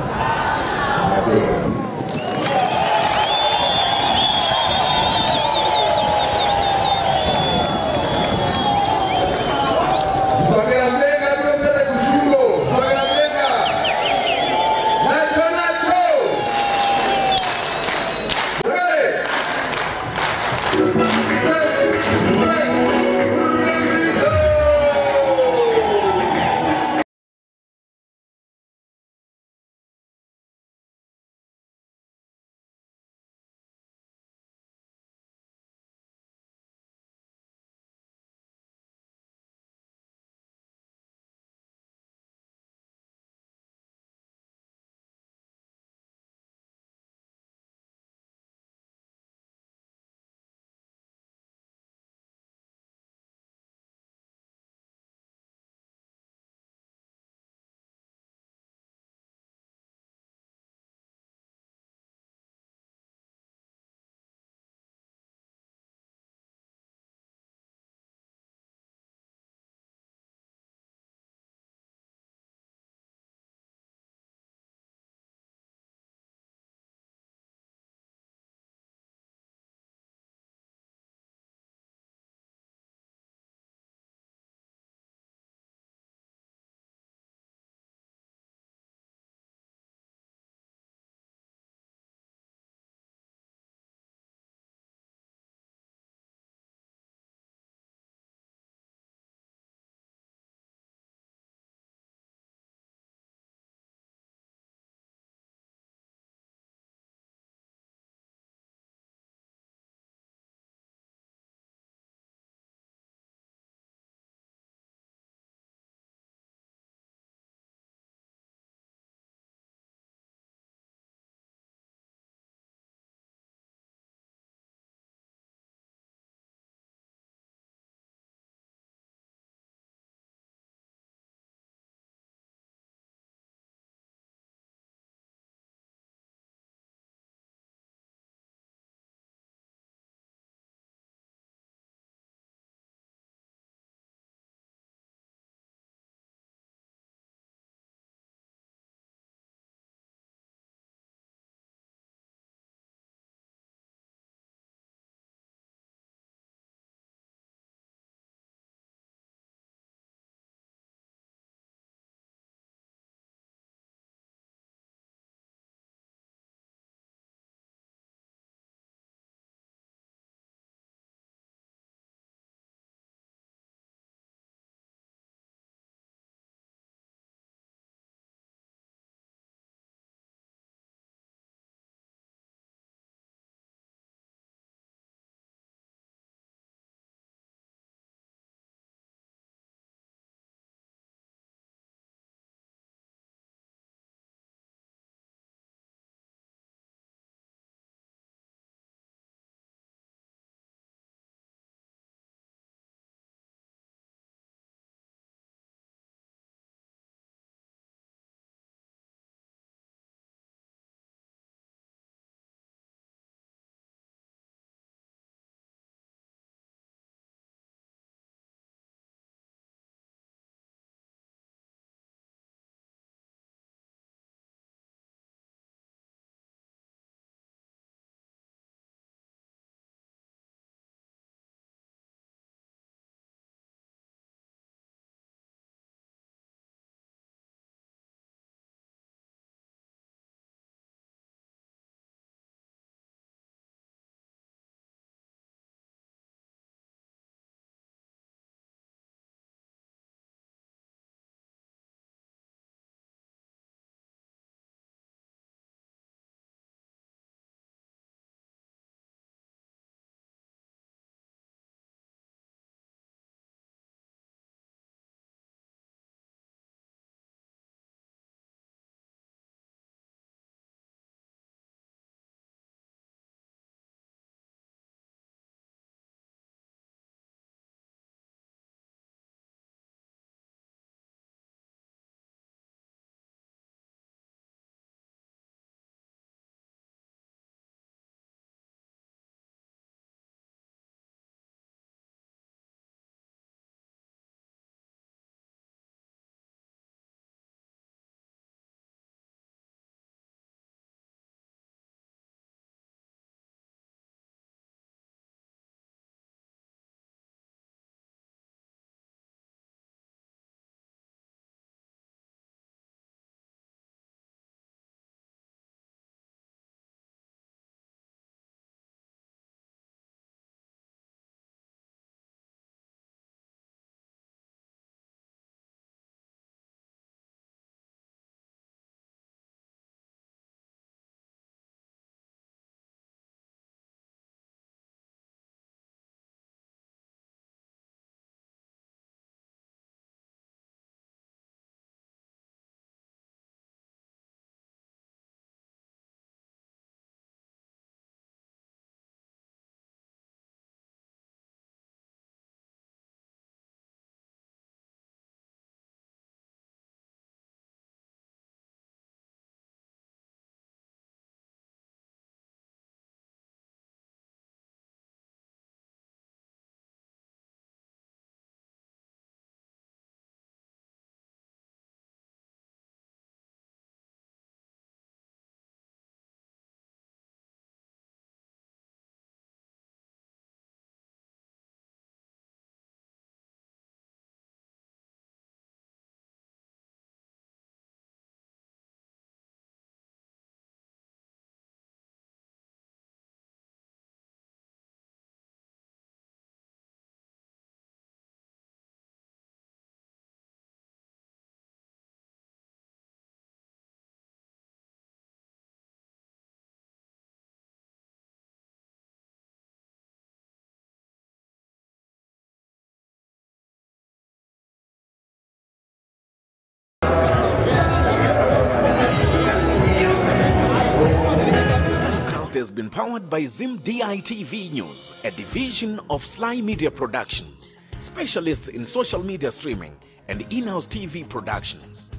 powered by Zim DITV News, a division of Sly Media Productions, specialists in social media streaming and in-house TV productions.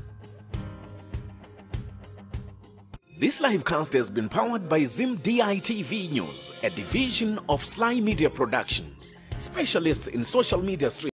This livecast has been powered by Zim DITV News, a division of Sly Media Productions, specialists in social media streaming.